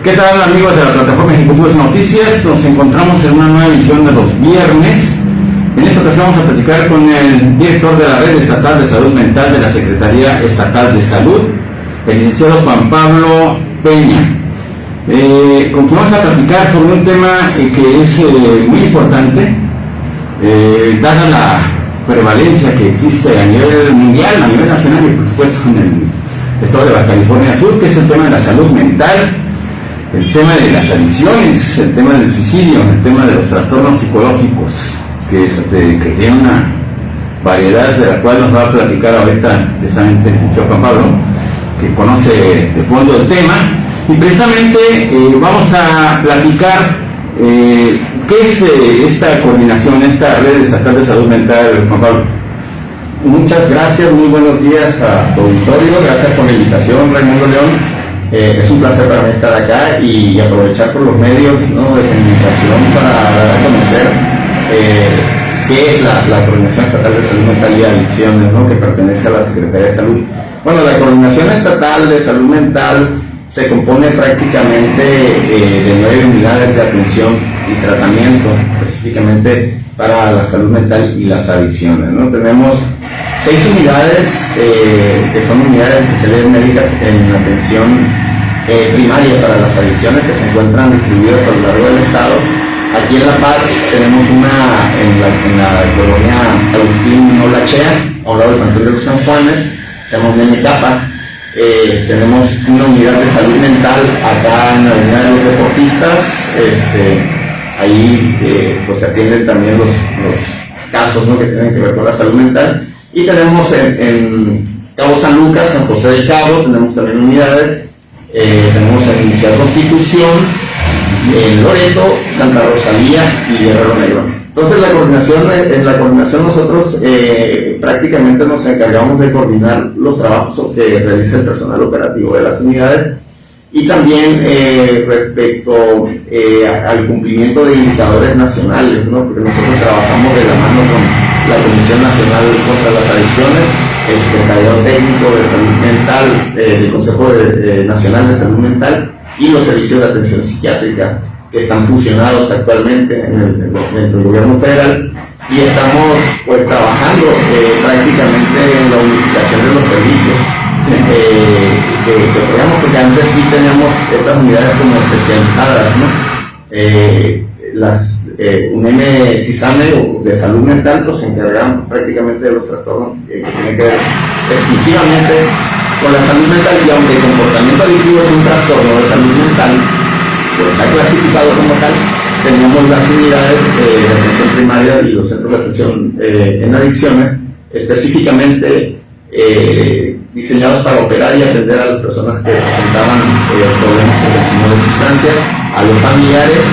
¿Qué tal, amigos de la plataforma Ejecutivos Noticias? Nos encontramos en una nueva emisión de los viernes. En esta ocasión vamos a platicar con el director de la Red Estatal de Salud Mental de la Secretaría Estatal de Salud, el licenciado Juan Pablo Peña. Continuamos a platicar sobre un tema que es muy importante, dada la prevalencia que existe a nivel mundial, a nivel nacional y por supuesto en el estado de Baja California Sur, que es el tema de la salud mental, el tema de las adicciones, el tema del suicidio, el tema de los trastornos psicológicos, que tiene una variedad de la cual nos va a platicar ahorita precisamente el licenciado Juan Pablo, que conoce de fondo el tema, y precisamente vamos a platicar qué es esta coordinación, esta Red Estatal de Salud Mental, Juan Pablo. Muchas gracias, muy buenos días a tu auditorio, gracias por la invitación, Raimundo León. Es un placer para mí estar acá y aprovechar por los medios, ¿no?, de comunicación para dar a conocer qué es la Coordinación Estatal de Salud Mental y Adicciones, ¿no?, que pertenece a la Secretaría de Salud. Bueno, la Coordinación Estatal de Salud Mental se compone prácticamente de 9 unidades de atención y tratamiento, específicamente para la salud mental y las adicciones, ¿no? Tenemos 6 unidades que son unidades especiales médicas en atención primaria para las adicciones, que se encuentran distribuidas a lo largo del estado. Aquí en La Paz tenemos una en la colonia Agustín Olachea, a un lado del Panteón de los San Juanes, se llama Nemecapa. Tenemos una unidad de salud mental acá en la Avenida de los Deportistas. Ahí pues se atienden también los casos, ¿no?, que tienen que ver con la salud mental. Y tenemos en Cabo San Lucas, San José del Cabo, tenemos también unidades. Tenemos en Ciudad Constitución, en Loreto, Santa Rosalía y Guerrero Negro. Entonces en la coordinación nosotros prácticamente nos encargamos de coordinar los trabajos que realiza el personal operativo de las unidades y también respecto al cumplimiento de indicadores nacionales, ¿no?, porque nosotros trabajamos de la mano con la Comisión Nacional contra las Adicciones, el Secretariado Técnico de Salud Mental, el Consejo Nacional de Salud Mental y los servicios de atención psiquiátrica que están fusionados actualmente dentro del gobierno federal, y estamos pues trabajando prácticamente en la unificación de los servicios que podríamos, porque antes sí teníamos estas unidades como especializadas, ¿no? Un CISAME de salud mental pues se encargan prácticamente de los trastornos que tienen que ver exclusivamente con la salud mental, y aunque el comportamiento adictivo es un trastorno de salud mental, pues está clasificado como tal. Tenemos las unidades de atención primaria y los centros de atención en adicciones específicamente diseñados para operar y atender a las personas que presentaban problemas de consumo de sustancias, a los familiares,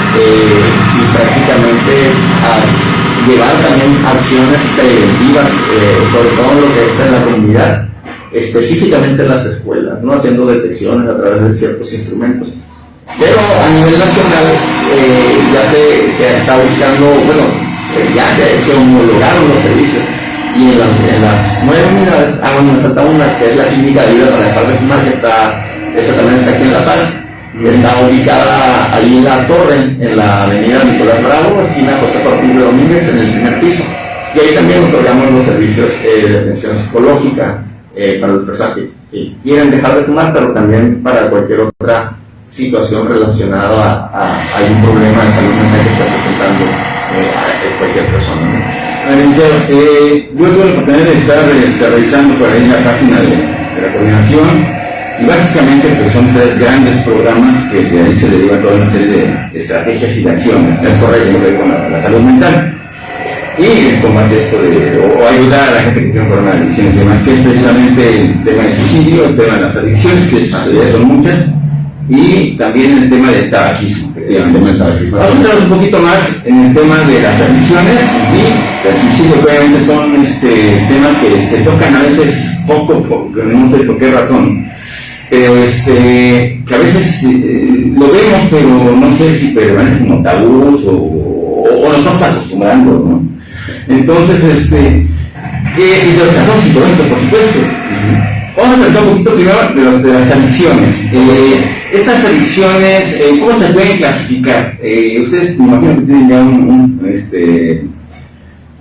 y prácticamente a llevar también acciones preventivas, sobre todo en lo que es en la comunidad, específicamente en las escuelas, ¿no?, haciendo detecciones a través de ciertos instrumentos. Pero a nivel nacional ya se está buscando, bueno, ya se homologaron los servicios, y en las 9 unidades, me falta una que es la clínica de vida para dejar de fumar, que esa también está aquí en La Paz, está ubicada ahí en la torre, en la avenida Nicolás Bravo, esquina José Ortiz Domínguez, en el primer piso, y ahí también otorgamos los servicios de atención psicológica para las personas que quieren dejar de fumar, pero también para cualquier otra situación relacionada a un problema de salud mental que está presentando cualquier persona, ¿no? Yo tuve la oportunidad de estar revisando por ahí la página de la coordinación, y básicamente pues son 3 grandes programas que de ahí se deriva toda una serie de estrategias y de acciones, es correcto, con la salud mental y el combate o ayudar a la gente que tiene un problema de adicciones y demás, que es precisamente el tema del suicidio, el tema de las adicciones, que son muchas, y también el tema del tabaquismo. Vamos a entrar un poquito más en el tema de las adicciones y del suicidio, que obviamente son temas que se tocan a veces poco, no sé por qué razón, pero que a veces lo vemos, pero no sé si permanecen como tabús o nos estamos acostumbrando, ¿no? Entonces, y de los trastornos psicológicos, por supuesto. Vamos a hablar un poquito primero de las adicciones. Estas adicciones, ¿cómo se pueden clasificar? Ustedes me imagino que tienen ya un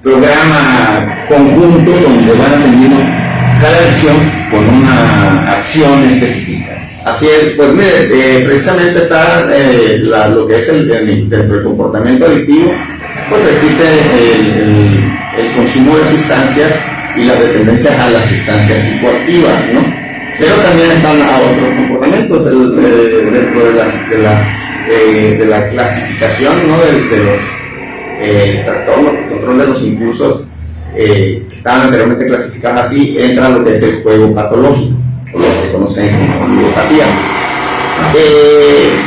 programa conjunto donde van atendiendo cada adicción con una acción específica. Así es, pues mire, precisamente está lo que es dentro del comportamiento adictivo, pues existe el consumo de sustancias y la dependencia a las sustancias psicoactivas, ¿no? Pero también están a otros comportamientos dentro de la clasificación, ¿no? de los trastornos, control de los impulsos que estaban anteriormente clasificados así, entra lo que es el juego patológico, o lo que conocen como ludopatía.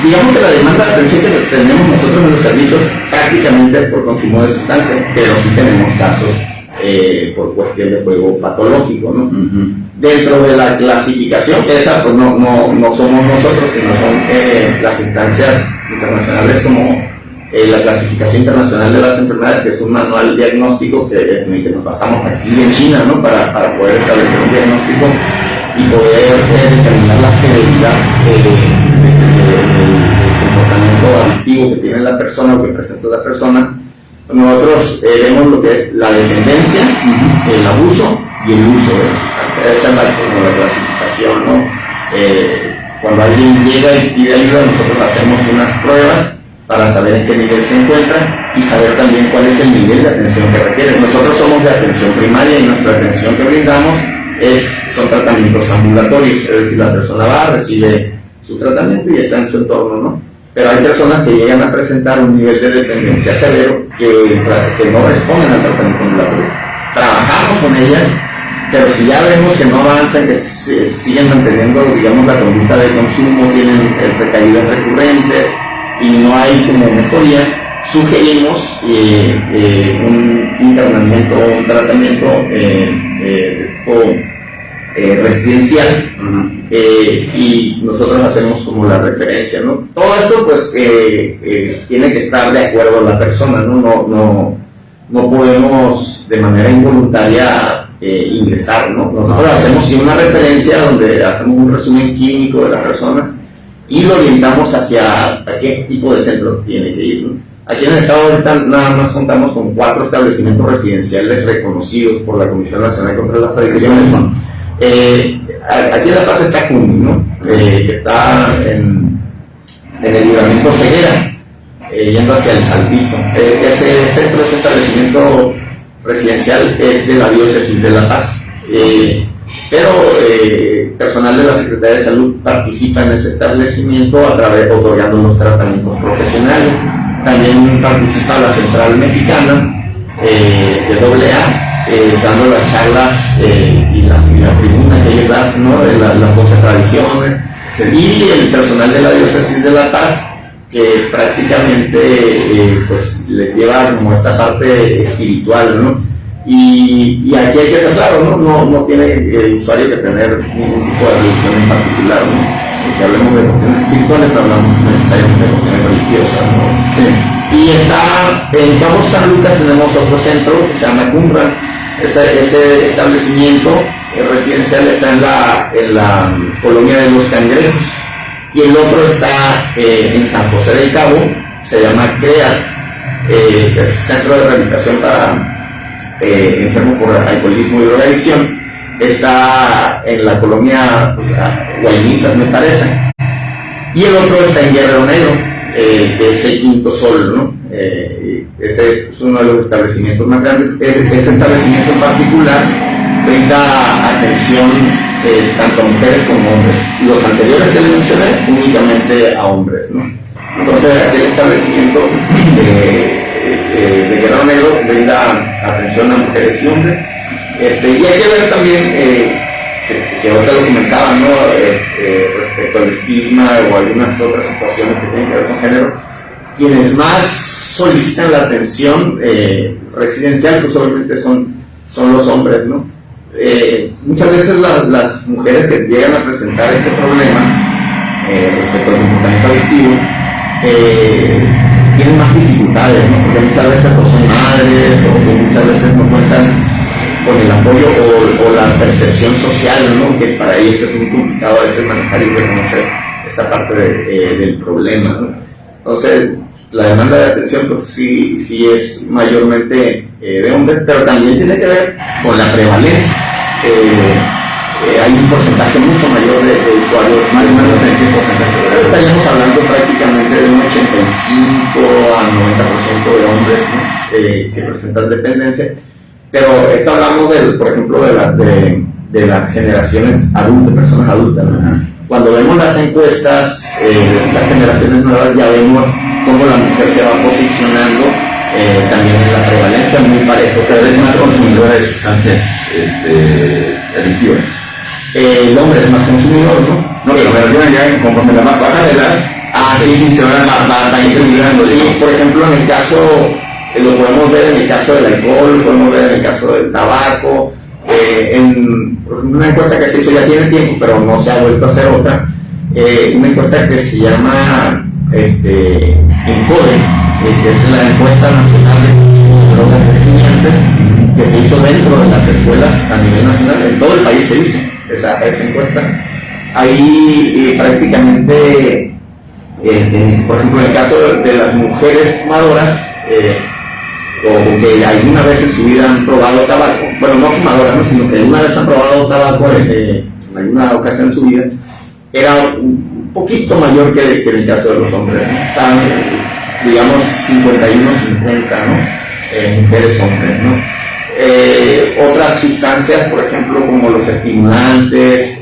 Digamos que la demanda de atención que tenemos nosotros en los servicios prácticamente es por consumo de sustancias, pero sí tenemos casos por cuestión de juego patológico, ¿no? Uh-huh. Dentro de la clasificación, que esa pues no somos nosotros, sino son las instancias internacionales como la clasificación internacional de las enfermedades, que es un manual diagnóstico en el que nos basamos aquí en China, ¿no? para poder establecer un diagnóstico y poder determinar la severidad del comportamiento adictivo que tiene la persona o que presenta la persona. Nosotros vemos lo que es la dependencia, el abuso y el uso de la sustancia. Esa es como la clasificación, ¿no? Cuando alguien llega y pide ayuda, nosotros hacemos unas pruebas para saber en qué nivel se encuentra y saber también cuál es el nivel de atención que requiere. Nosotros somos de atención primaria y nuestra atención que brindamos son tratamientos ambulatorios, es decir, la persona va, recibe su tratamiento y está en su entorno, ¿no? Pero hay personas que llegan a presentar un nivel de dependencia severo que no responden al tratamiento ambulatorio. Trabajamos con ellas, pero si ya vemos que no avanzan, que siguen manteniendo, digamos, la conducta de consumo, tienen recaídas recurrentes y no hay como mejoría, sugerimos un internamiento o un tratamiento residencial, y nosotros hacemos como la referencia, ¿no? Todo esto pues tiene que estar de acuerdo a la persona, ¿no? No podemos de manera involuntaria ingresar, ¿no? Nosotros hacemos sí una referencia donde hacemos un resumen clínico de la persona y lo orientamos hacia a qué tipo de centros tiene que ir, ¿no? Aquí en el estado ahorita nada más contamos con 4 establecimientos residenciales reconocidos por la Comisión Nacional contra las Adicciones. Aquí en La Paz está CUNY, ¿no? Que está en el libramiento Ceguera, yendo hacia el Saltito. Ese centro, ese establecimiento residencial es de la diócesis de La Paz, pero personal de la Secretaría de Salud participa en ese establecimiento otorgando los tratamientos profesionales. También participa la Central Mexicana de AA, dando las charlas y la tribuna que ellos dan, ¿no? De las 12 tradiciones, y el personal de la diócesis de La Paz, que prácticamente pues les lleva como esta parte espiritual, ¿no? Y aquí hay que ser claro, no tiene el usuario que tener ningún tipo de religión en particular, ¿no? Porque hablemos de cuestiones espirituales, pero hablamos necesariamente de cuestiones religiosas, ¿no? Sí. Y está en Cabo San Lucas, tenemos otro centro que se llama Cumbra. Ese establecimiento residencial está en la colonia de Los Cangrejos, y el otro está en San José del Cabo, se llama CREA, que es Centro de Rehabilitación para enfermos por alcoholismo y drogadicción. Está en la colonia Guaynitas, me parece, y el otro está en Guerrero Negro, que es el Quinto Sol, ¿no? Ese es uno de los establecimientos más grandes. Ese establecimiento en particular brinda atención tanto a mujeres como a hombres. Los anteriores que les mencioné únicamente a hombres, ¿no? Entonces aquel establecimiento de Guerrero Negro brinda atención a mujeres y hombres. Y hay que ver también que ahorita lo comentaba, ¿no? Respecto al estigma o algunas otras situaciones que tienen que ver con género. Quienes más solicitan la atención residencial, pues obviamente son los hombres, ¿no? Muchas veces las mujeres que llegan a presentar este problema respecto al comportamiento adictivo tienen más dificultades, ¿no? Porque muchas veces pues, son madres o muchas veces no cuentan con el apoyo o la percepción social, ¿no? Que para ellos es muy complicado a veces manejar y reconocer esta parte del problema, ¿no? Entonces, la demanda de atención pues sí es mayormente de hombres, pero también tiene que ver con la prevalencia. Hay un porcentaje mucho mayor de usuarios, más o menos en qué porcentaje. Estaríamos hablando prácticamente de un 85 al 90% de hombres, ¿no? Que presentan dependencia. Pero esto hablamos, por ejemplo, de las generaciones adultas, personas adultas, ¿no? Cuando vemos las encuestas de las generaciones nuevas, ya vemos cómo la mujer se va posicionando también en la prevalencia muy parejo, cada vez más consumidora de sustancias adictivas. El hombre es más consumidor, ¿no? No, pero ya conforme la más baja de edad, sí, se va integrando. Sí, por ejemplo, en el caso, lo podemos ver en el caso del alcohol, lo podemos ver en el caso del tabaco. Por ejemplo, una encuesta que se hizo ya tiene tiempo, pero no se ha vuelto a hacer otra. Una encuesta que se llama ENCODE, que es la encuesta nacional de consumo de drogas estudiantes, que se hizo dentro de las escuelas a nivel nacional. En todo el país se hizo esa encuesta. Ahí prácticamente, por ejemplo, en el caso de las mujeres fumadoras, o que alguna vez en su vida han probado tabaco, bueno, no fumadoras, ¿no? Sino que alguna vez han probado tabaco en alguna ocasión en su vida, era un poquito mayor que en el caso de los hombres, ¿no? Están, digamos, 51-50, ¿no? Mujeres, hombres, ¿no? Otras sustancias, por ejemplo, como los estimulantes,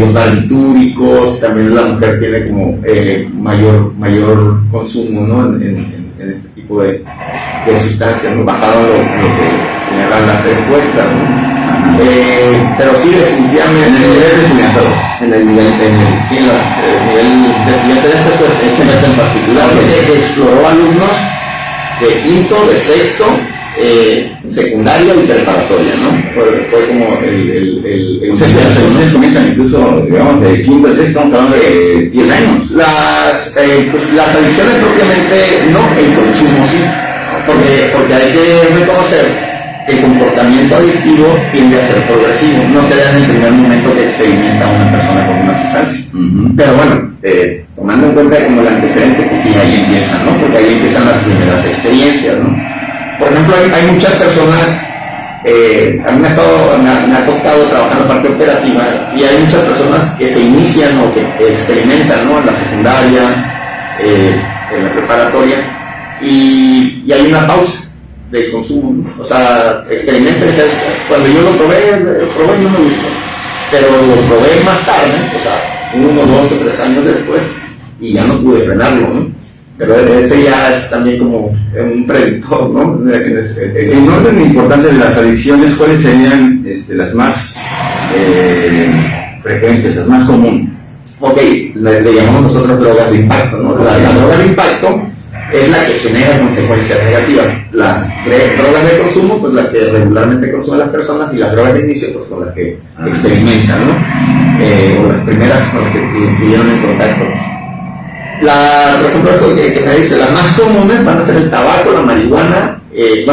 los barbitúricos, también la mujer tiene como mayor consumo, ¿no? En este tipo de sustancias, ¿no? Basado en lo que señalan las encuestas, ¿no? Pero sí, definitivamente en el nivel de estudiantado, en el nivel de estudiante en particular, que exploró alumnos de quinto, de sexto, secundaria y preparatoria, ¿no? Fue como el ustedes comentan incluso, digamos, de quinto a sexto, estamos hablando de 10 años. Las adicciones propiamente no, el consumo sí, porque hay que reconocer que el comportamiento adictivo tiende a ser progresivo, no se da en el primer momento que experimenta una persona con una sustancia. Pero bueno, tomando en cuenta como el antecedente, que sí, ahí empiezan, ¿no? Porque ahí empiezan las primeras experiencias, ¿no? Por ejemplo, hay muchas personas, a mí me ha tocado trabajar en la parte operativa, y hay muchas personas que se inician o que experimentan, ¿no? En la secundaria, en la preparatoria, y hay una pausa de consumo, ¿no? O sea, experimentan, cuando yo lo probé y no me gustó, pero lo probé más tarde, o sea, 1, 2 o 3 años después, y ya no pude frenarlo, ¿no? Pero ese ya es también como un predictor, ¿no? En orden de importancia de las adicciones, ¿cuáles serían las más frecuentes, las más comunes? Ok, le llamamos nosotros drogas de impacto, ¿no? La droga de impacto es la que genera consecuencias negativas. Las drogas de consumo, pues las que regularmente consumen las personas, y las drogas de inicio, pues con las que experimentan, ¿no? O las primeras con las que estuvieron en contacto. Por ejemplo, esto que me dice, las más comunes van a ser el tabaco, la marihuana, el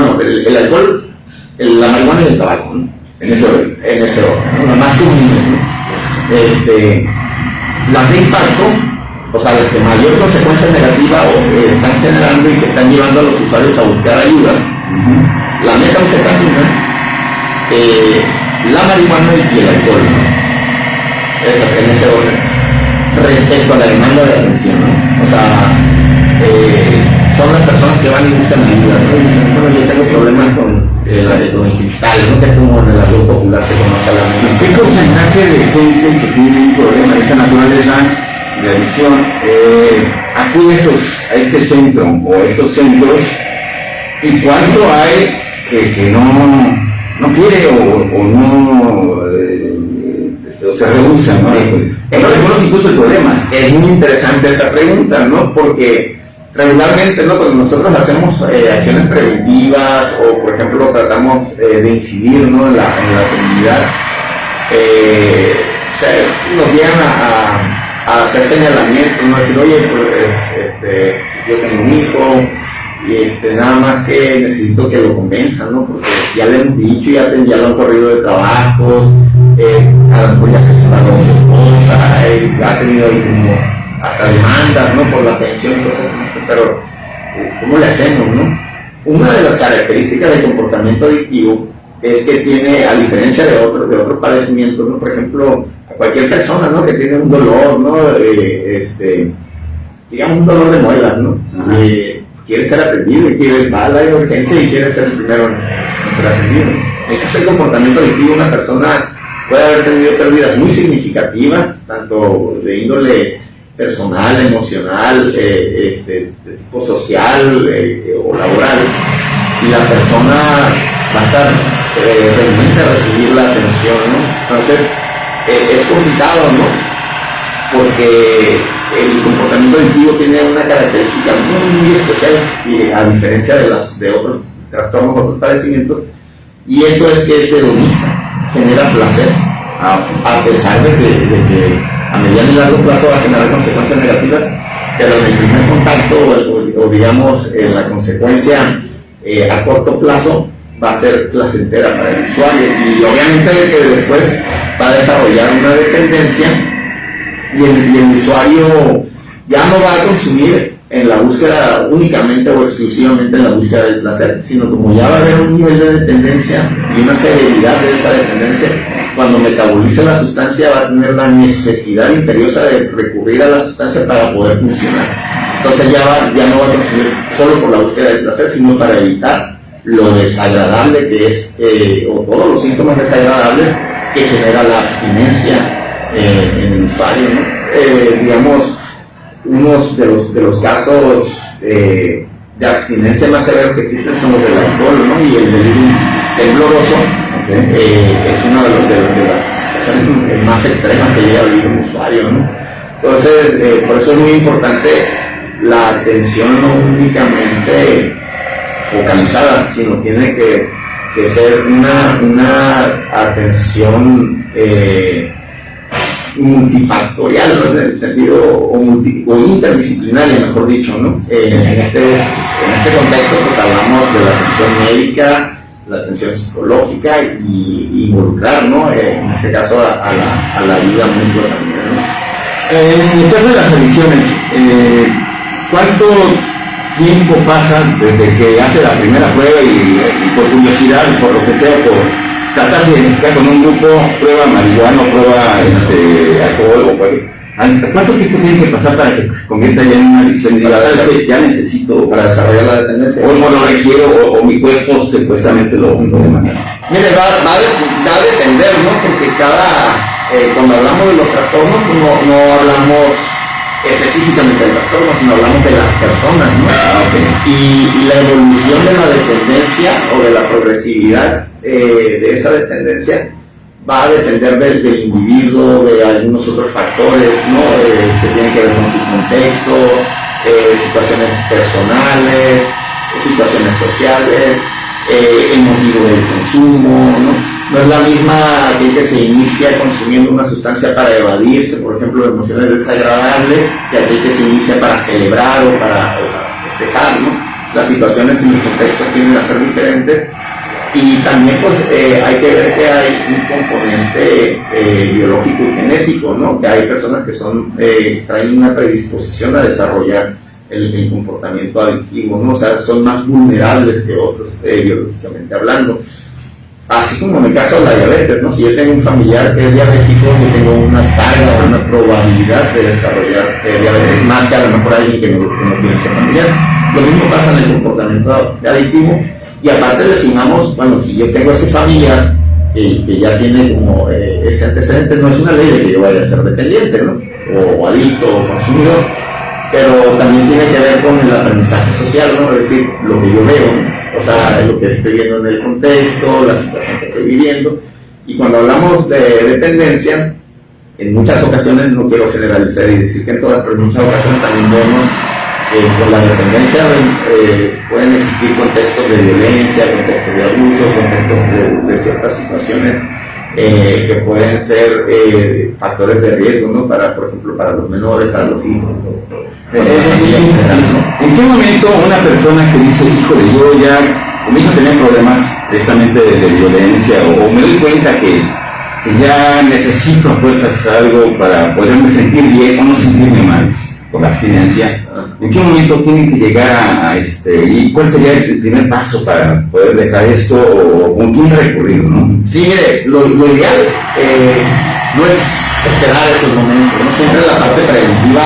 alcohol, la marihuana y el tabaco, ¿no? En ese orden, ¿no? Las más comunes, ¿no? Las de impacto, o sea, las que mayor consecuencia negativa están generando y que están llevando a los usuarios a buscar ayuda, la metanfetamina, la marihuana y el alcohol, ¿no? Esas en ese orden. Respecto a la demanda de atención, ¿no? O sea, son las personas que van y buscan ayuda, ¿no? Y dicen, bueno, yo tengo problemas con el cristal, ¿no? Que como en el árbol popular se conoce a la mente. ¿Qué porcentaje de gente que tiene un problema de esta naturaleza de adicción acude a este centro o a estos centros, y cuánto hay que no quiere o no se rehúsa, ¿no? Sí. No reconoce incluso el problema. Es muy interesante esa pregunta, ¿no? Porque regularmente, ¿no? Cuando nosotros hacemos acciones preventivas o, por ejemplo, tratamos de incidir, ¿no? en la comunidad, nos llegan a hacer señalamientos, ¿no? Decir, oye, pues, yo tengo un hijo, nada más que necesito que lo convenzan, ¿no? Porque ya le hemos dicho, ya lo han corrido de trabajos, a lo mejor ya se separó de su esposa, ha tenido ahí como hasta demandas, ¿no? Por la pensión y cosas como esto, pero ¿cómo le hacemos, no? Una de las características del comportamiento adictivo es que tiene, a diferencia de otros padecimientos, ¿no? Por ejemplo, a cualquier persona, ¿no? Que tiene un dolor, ¿no? Digamos un dolor de muelas, ¿no? Quiere ser atendido y quiere va a la urgencia y quiere ser el primero en ser atendido. Entonces el comportamiento adictivo, una persona puede haber tenido pérdidas muy significativas, tanto de índole personal, emocional, de tipo social o laboral, y la persona va a estar realmente a recibir la atención, ¿no? Entonces es complicado, ¿no? Porque el comportamiento adictivo tiene una característica muy especial, y a diferencia de otros trastornos, otros padecimientos, y eso es que es hedonista, genera placer, a pesar de que a mediano y largo plazo va a generar consecuencias negativas, pero en el primer contacto o digamos en la consecuencia a corto plazo va a ser placentera para el usuario, y obviamente que después va a desarrollar una dependencia, y el usuario ya no va a consumir en la búsqueda únicamente o exclusivamente en la búsqueda del placer, sino como ya va a haber un nivel de dependencia y una severidad de esa dependencia, cuando metabolice la sustancia va a tener la necesidad imperiosa de recurrir a la sustancia para poder funcionar. Entonces ya no va a consumir solo por la búsqueda del placer, sino para evitar lo desagradable que es, o todos los síntomas desagradables que genera la abstinencia en el usuario, ¿no? Digamos, unos de los casos de abstinencia más severos que existen son los del alcohol, ¿no? Y el delirium tembloroso es una de las situaciones más extremas que llega a vivir un usuario, ¿no? Entonces, por eso es muy importante la atención no únicamente focalizada, sino tiene que ser una atención multifactorial, ¿no? En el sentido o interdisciplinaria, mejor dicho, ¿no? En este contexto pues hablamos de la atención médica, la atención psicológica y involucrar, ¿no? En este caso a la ayuda mutua también, ¿no? En el caso de las adicciones, ¿cuánto tiempo pasa desde que hace la primera prueba y por curiosidad, por lo que sea, por tratar de identificar con un grupo, prueba marihuana, prueba alcohol o ¿cuánto tiempo tiene que pasar para que se convierta ya en una adicción? Y diga, ya necesito para desarrollar la dependencia, o no lo requiero, o mi cuerpo supuestamente lo demanda. Mire, va a depender, ¿no? Porque cuando hablamos de los trastornos, no hablamos específicamente del trastorno, sino hablamos de las personas, ¿no? Y la evolución de la dependencia o de la progresividad de esa dependencia va a depender del individuo, de algunos otros factores, ¿no? Que tienen que ver con su contexto, situaciones personales, situaciones sociales, el motivo del consumo, ¿no? No es la misma que se inicia consumiendo una sustancia para evadirse, por ejemplo, de emociones desagradables, que aquel que se inicia para celebrar o para festejar, ¿no? Las situaciones y los contextos tienden a ser diferentes, y también pues hay que ver que hay un componente biológico y genético, ¿no? Que hay personas que traen una predisposición a desarrollar el comportamiento adictivo, ¿no? O sea, son más vulnerables que otros biológicamente hablando. Así como en el caso de la diabetes, ¿no? Si yo tengo un familiar que es diabético, yo tengo una carga o una probabilidad de desarrollar diabetes, más que a lo mejor alguien que no tiene ese familiar. Lo mismo pasa en el comportamiento adictivo, y aparte le sumamos, bueno, si yo tengo ese familiar que ya tiene como ese antecedente, no es una ley de que yo vaya a ser dependiente, ¿no? O adicto o consumidor, pero también tiene que ver con el aprendizaje social, ¿no? Es decir, lo que yo veo, ¿no? O sea, lo que estoy viendo en el contexto, la situación que estoy viviendo. Y cuando hablamos de dependencia, en muchas ocasiones, no quiero generalizar y decir que en todas, pero en muchas ocasiones también vemos que con la dependencia pueden existir contextos de violencia, contextos de abuso, contextos de ciertas situaciones que pueden ser factores de riesgo, ¿no? Para, por ejemplo, para los menores, para los hijos. ¿En qué momento una persona que dice, híjole, yo ya comienzo a tener problemas precisamente de violencia o me doy cuenta que ya necesito a fuerzas algo para poderme sentir bien o no sentirme mal por la abstinencia? ¿En qué momento tienen que llegar a y cuál sería el primer paso para poder dejar esto o con quién recurrir, ¿no? Sí, mire, lo ideal no es esperar esos momentos, no siempre la parte preventiva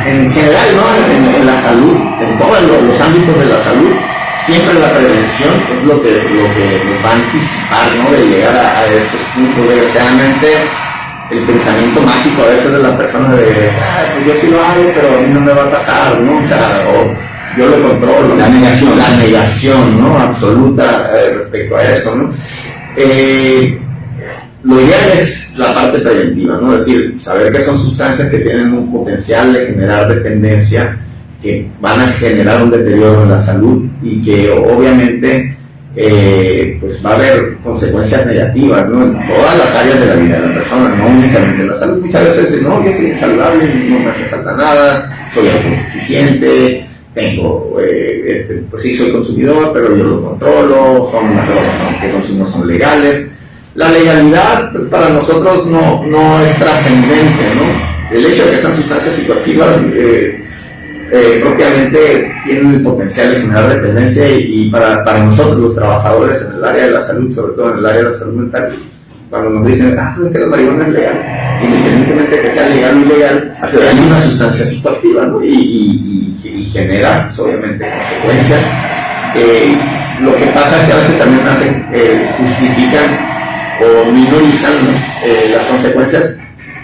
en general, ¿no? En la salud, en todos los ámbitos de la salud, siempre la prevención es lo que nos va a anticipar, ¿no? De llegar a esos puntos. Desgraciadamente, el pensamiento mágico a veces de las personas de, pues yo sí lo hago, pero a mí no me va a pasar, ¿no? O sea, o yo lo controlo. La negación, ¿no? Absoluta respecto a eso, ¿no? Lo ideal es la parte preventiva, ¿no? Es decir, saber que son sustancias que tienen un potencial de generar dependencia, que van a generar un deterioro en la salud y que obviamente pues va a haber consecuencias negativas, ¿no? En todas las áreas de la vida de la persona, no únicamente en la salud. Muchas veces, no, yo estoy saludable, no me hace falta nada, soy autosuficiente, tengo, pues sí, soy consumidor, pero yo lo controlo, las drogas que consumo son legales. La legalidad pues, para nosotros no es trascendente, ¿no? El hecho de que sean sustancias psicoactivas propiamente tienen el potencial de generar dependencia y para nosotros los trabajadores en el área de la salud, sobre todo en el área de la salud mental, cuando nos dicen, pues es que la marihuana es legal, independientemente de que sea legal o ilegal, es una sustancia psicoactiva, ¿no? Y genera, pues, obviamente, consecuencias. Lo que pasa es que a veces también justifican o minorizan las consecuencias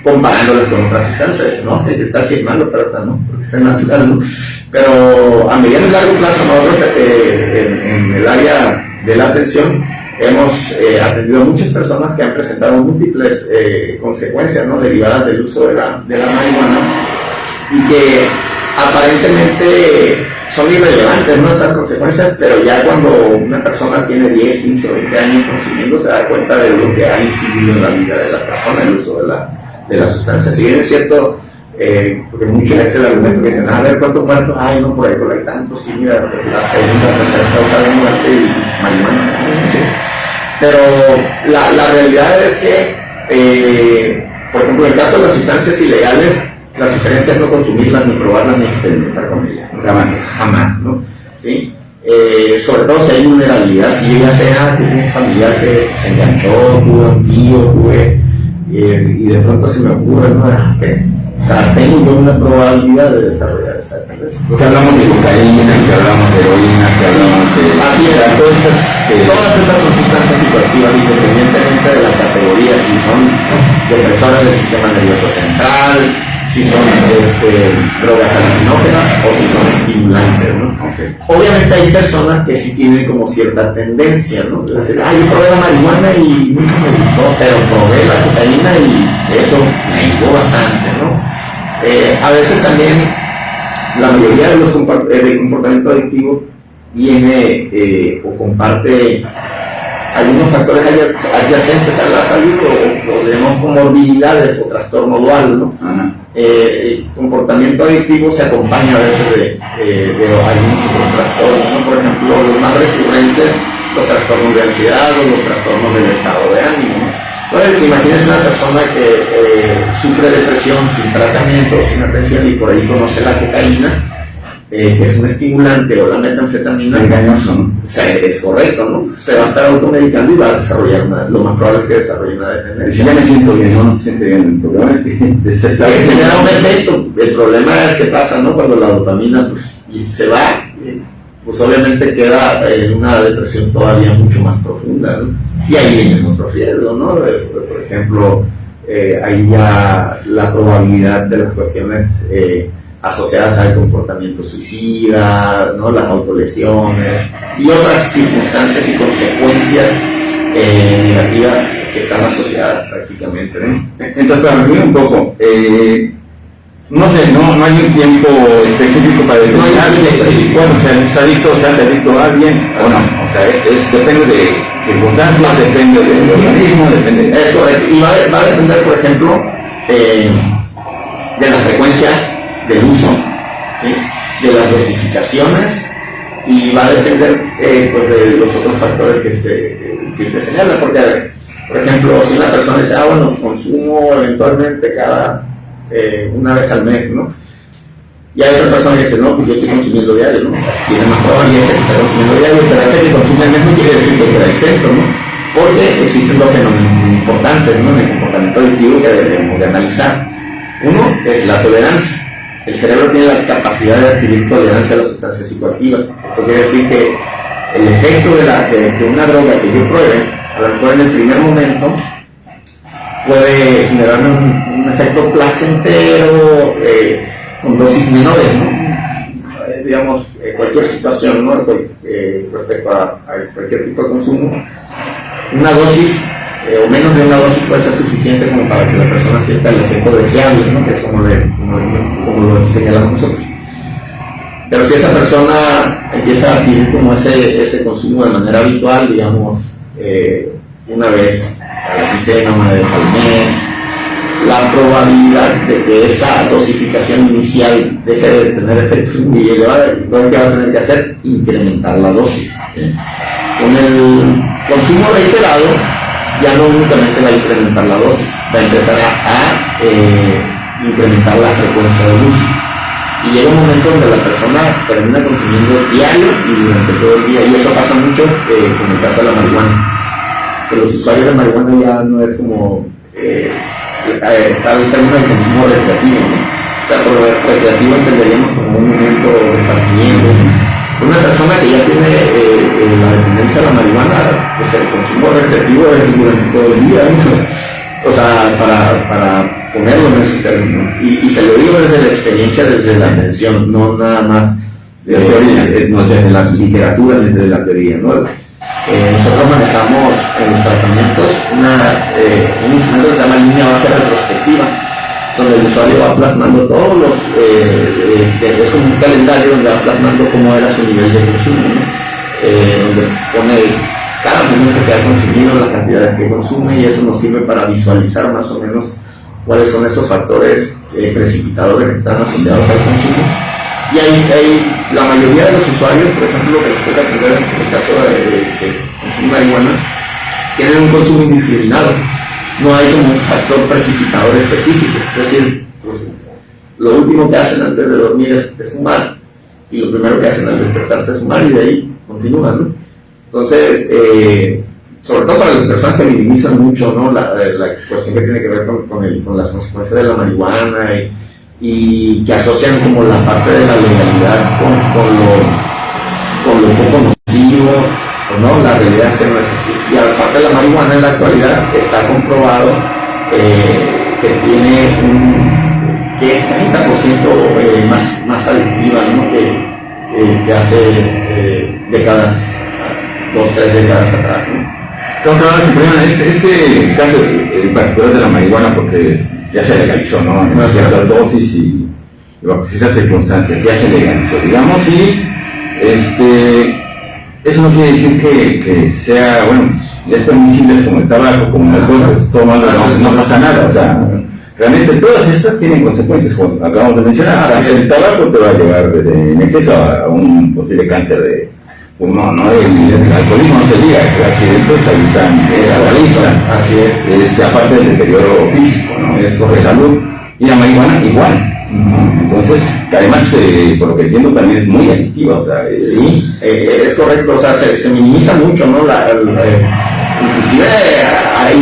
comparándolas con otras sustancias, ¿no? El cristal sí es malo, pero esta no, porque está natural, ¿no? Pero a mediano y largo plazo nosotros en el área de la atención hemos atendido a muchas personas que han presentado múltiples consecuencias, ¿no? Derivadas del uso de la marihuana y que aparentemente son irrelevantes, ¿no? Esas consecuencias, pero ya cuando una persona tiene 10, 15 o 20 años consumiendo se da cuenta de lo que ha incidido en la vida de la persona el uso de la sustancia. Si bien es cierto, porque muchas veces el argumento que dicen, a ver cuántos muertos hay, no por ahí tantos, sí, mira, la segunda, tercera causa de muerte y marihuana, ¿no? Pero la realidad es que, por ejemplo, en el caso de las sustancias ilegales, la sugerencia es no consumirlas, ni probarlas, ni experimentar con ellas, jamás, ¿no? ¿Sí? Sobre todo si hay vulnerabilidad, si ya sea que tiene un familiar que se enganchó, tuve un tío, y de pronto se me ocurre, ¿no? O sea, tengo yo una probabilidad de desarrollar esa dependencia. Que hablamos de cocaína, que hablamos de heroína, que hablamos de... Así es, todas estas son sustancias psicoactivas, independientemente de la categoría, si son depresoras del sistema nervioso central, si son drogas alucinógenas o si son estimulantes, ¿no? Okay. Obviamente hay personas que sí tienen como cierta tendencia, ¿no? Es decir, yo probé la marihuana y nunca me gustó, pero probé la cocaína y eso me ayudó bastante, ¿no? A veces también la mayoría de los de comportamiento adictivo viene o comparte algunos factores adyacentes a la salud o tenemos comorbilidades o trastorno dual, ¿no? El comportamiento adictivo se acompaña a veces de algunos otros trastornos, ¿no? Por ejemplo, los más recurrentes, los trastornos de ansiedad o los trastornos del estado de ánimo, ¿no? Entonces, imagínense una persona que sufre depresión sin tratamiento, sin atención y por ahí conoce la cocaína, que es un estimulante, o la metanfetamina, engañoso, ¿no? Es correcto, ¿no? Se va a estar automedicando y va a desarrollar lo más probable es que desarrolle una dependencia. Si ya me siento bien, no se siente bien, el problema es que se está... genera un efecto. El problema es que pasa, ¿no? Cuando la dopamina y se va, pues obviamente queda en una depresión todavía mucho más profunda, ¿no? Y ahí viene otro riesgo, ¿no? Por ejemplo, ahí ya la probabilidad de las cuestiones asociadas al comportamiento suicida, ¿no? Las autolesiones y otras circunstancias y consecuencias negativas que están asociadas prácticamente, ¿no? Entonces, para resumir un poco, no sé, no hay un tiempo específico para determinar cuando se es adicto, se hace adicto a alguien o no. O sea, depende de circunstancias, depende del organismo, depende. Es correcto, y va a depender, por ejemplo, de la frecuencia del uso, ¿sí? De las dosificaciones, y va a depender pues de los otros factores que usted señala, porque, por ejemplo, si una persona dice, bueno, consumo eventualmente cada una vez al mes, ¿no? Y hay otra persona que dice, no, pues yo estoy consumiendo diario, ¿no? Tiene más probabilidad que está consumiendo diario, pero este que consume al mes no quiere decir que queda exento, ¿no? Porque existen dos fenómenos muy importantes, ¿no? En el comportamiento adictivo que debemos de analizar. Uno es la tolerancia. El cerebro tiene la capacidad de adquirir tolerancia a las sustancias psicoactivas. Esto quiere decir que el efecto de una droga que yo pruebe, a lo mejor en el primer momento, puede generarme un efecto placentero, con dosis menores, ¿no? Digamos, cualquier situación, ¿no? Respecto a cualquier tipo de consumo, una dosis o menos de una dosis puede ser suficiente como para que la persona sienta el efecto deseable, ¿no? Que es como lo señalamos nosotros. Pero si esa persona empieza a adquirir como ese consumo de manera habitual, digamos, una vez a la quincena, una vez al mes, la probabilidad de que esa dosificación inicial deje de tener efectos muy elevados, entonces ¿qué va a tener que hacer? Incrementar la dosis. Con el consumo reiterado, ya no únicamente va a incrementar la dosis, va a empezar a incrementar la frecuencia del uso. Y llega un momento donde la persona termina consumiendo diario y durante todo el día, y eso pasa mucho con el caso de la marihuana. Que los usuarios de marihuana ya no es como está el término de consumo recreativo, ¿no? O sea, por recreativo entenderíamos como un momento de esparcimiento. Una persona que ya tiene la dependencia de la marihuana, pues el consumo recreativo es durante todo el día, ¿no? O sea, para ponerlo en ese término. Y se lo digo desde la experiencia, desde la atención, no nada más de teoría, no desde la literatura, desde la teoría, ¿no? Nosotros manejamos en los tratamientos un instrumento que se llama línea base retrospectiva, donde el usuario va plasmando todos los, es como un calendario donde va plasmando cómo era su nivel de consumo, ¿no? Donde pone cada momento que ha consumido, la cantidad que consume, y eso nos sirve para visualizar más o menos cuáles son esos factores precipitadores que están asociados al consumo. Y hay la mayoría de los usuarios, por ejemplo, que nos toca atender en el caso de consumir marihuana, tienen un consumo indiscriminado. No hay como un factor precipitador específico. Es decir, pues, lo último que hacen antes de dormir es fumar, y lo primero que hacen al despertarse es fumar, y de ahí continúan, ¿no? Entonces, sobre todo para las personas que minimizan mucho, ¿no? la cuestión que tiene que ver con las consecuencias de la marihuana y que asocian como la parte de la legalidad con lo poco nocivo, ¿no? La realidad es que no es así. Y aparte de la marihuana en la actualidad está comprobado que es 30% más adictiva, ¿no? que hace décadas, 2-3 décadas atrás, ¿no? Estamos hablando de este caso en particular de la marihuana, porque ya se legalizó, ¿no? En ciertas dosis y bajo ciertas circunstancias ya se legalizó, digamos, y eso no quiere decir que sea, bueno, ya es permisible como el tabaco, como el alcohol, pues tomando no pasa nada, o sea, realmente todas estas tienen consecuencias, como acabamos de mencionar. El tabaco te va a llevar en exceso a un posible cáncer de pulmón, ¿no? El alcoholismo no se diga, que accidentes ahí están, es a la lista, así es, aparte del deterioro físico, ¿no? Es de salud, y la marihuana igual. Entonces, además, por lo que entiendo, también es muy adictiva, o sea, sí, es correcto, o sea, se minimiza mucho, ¿no? Inclusive hay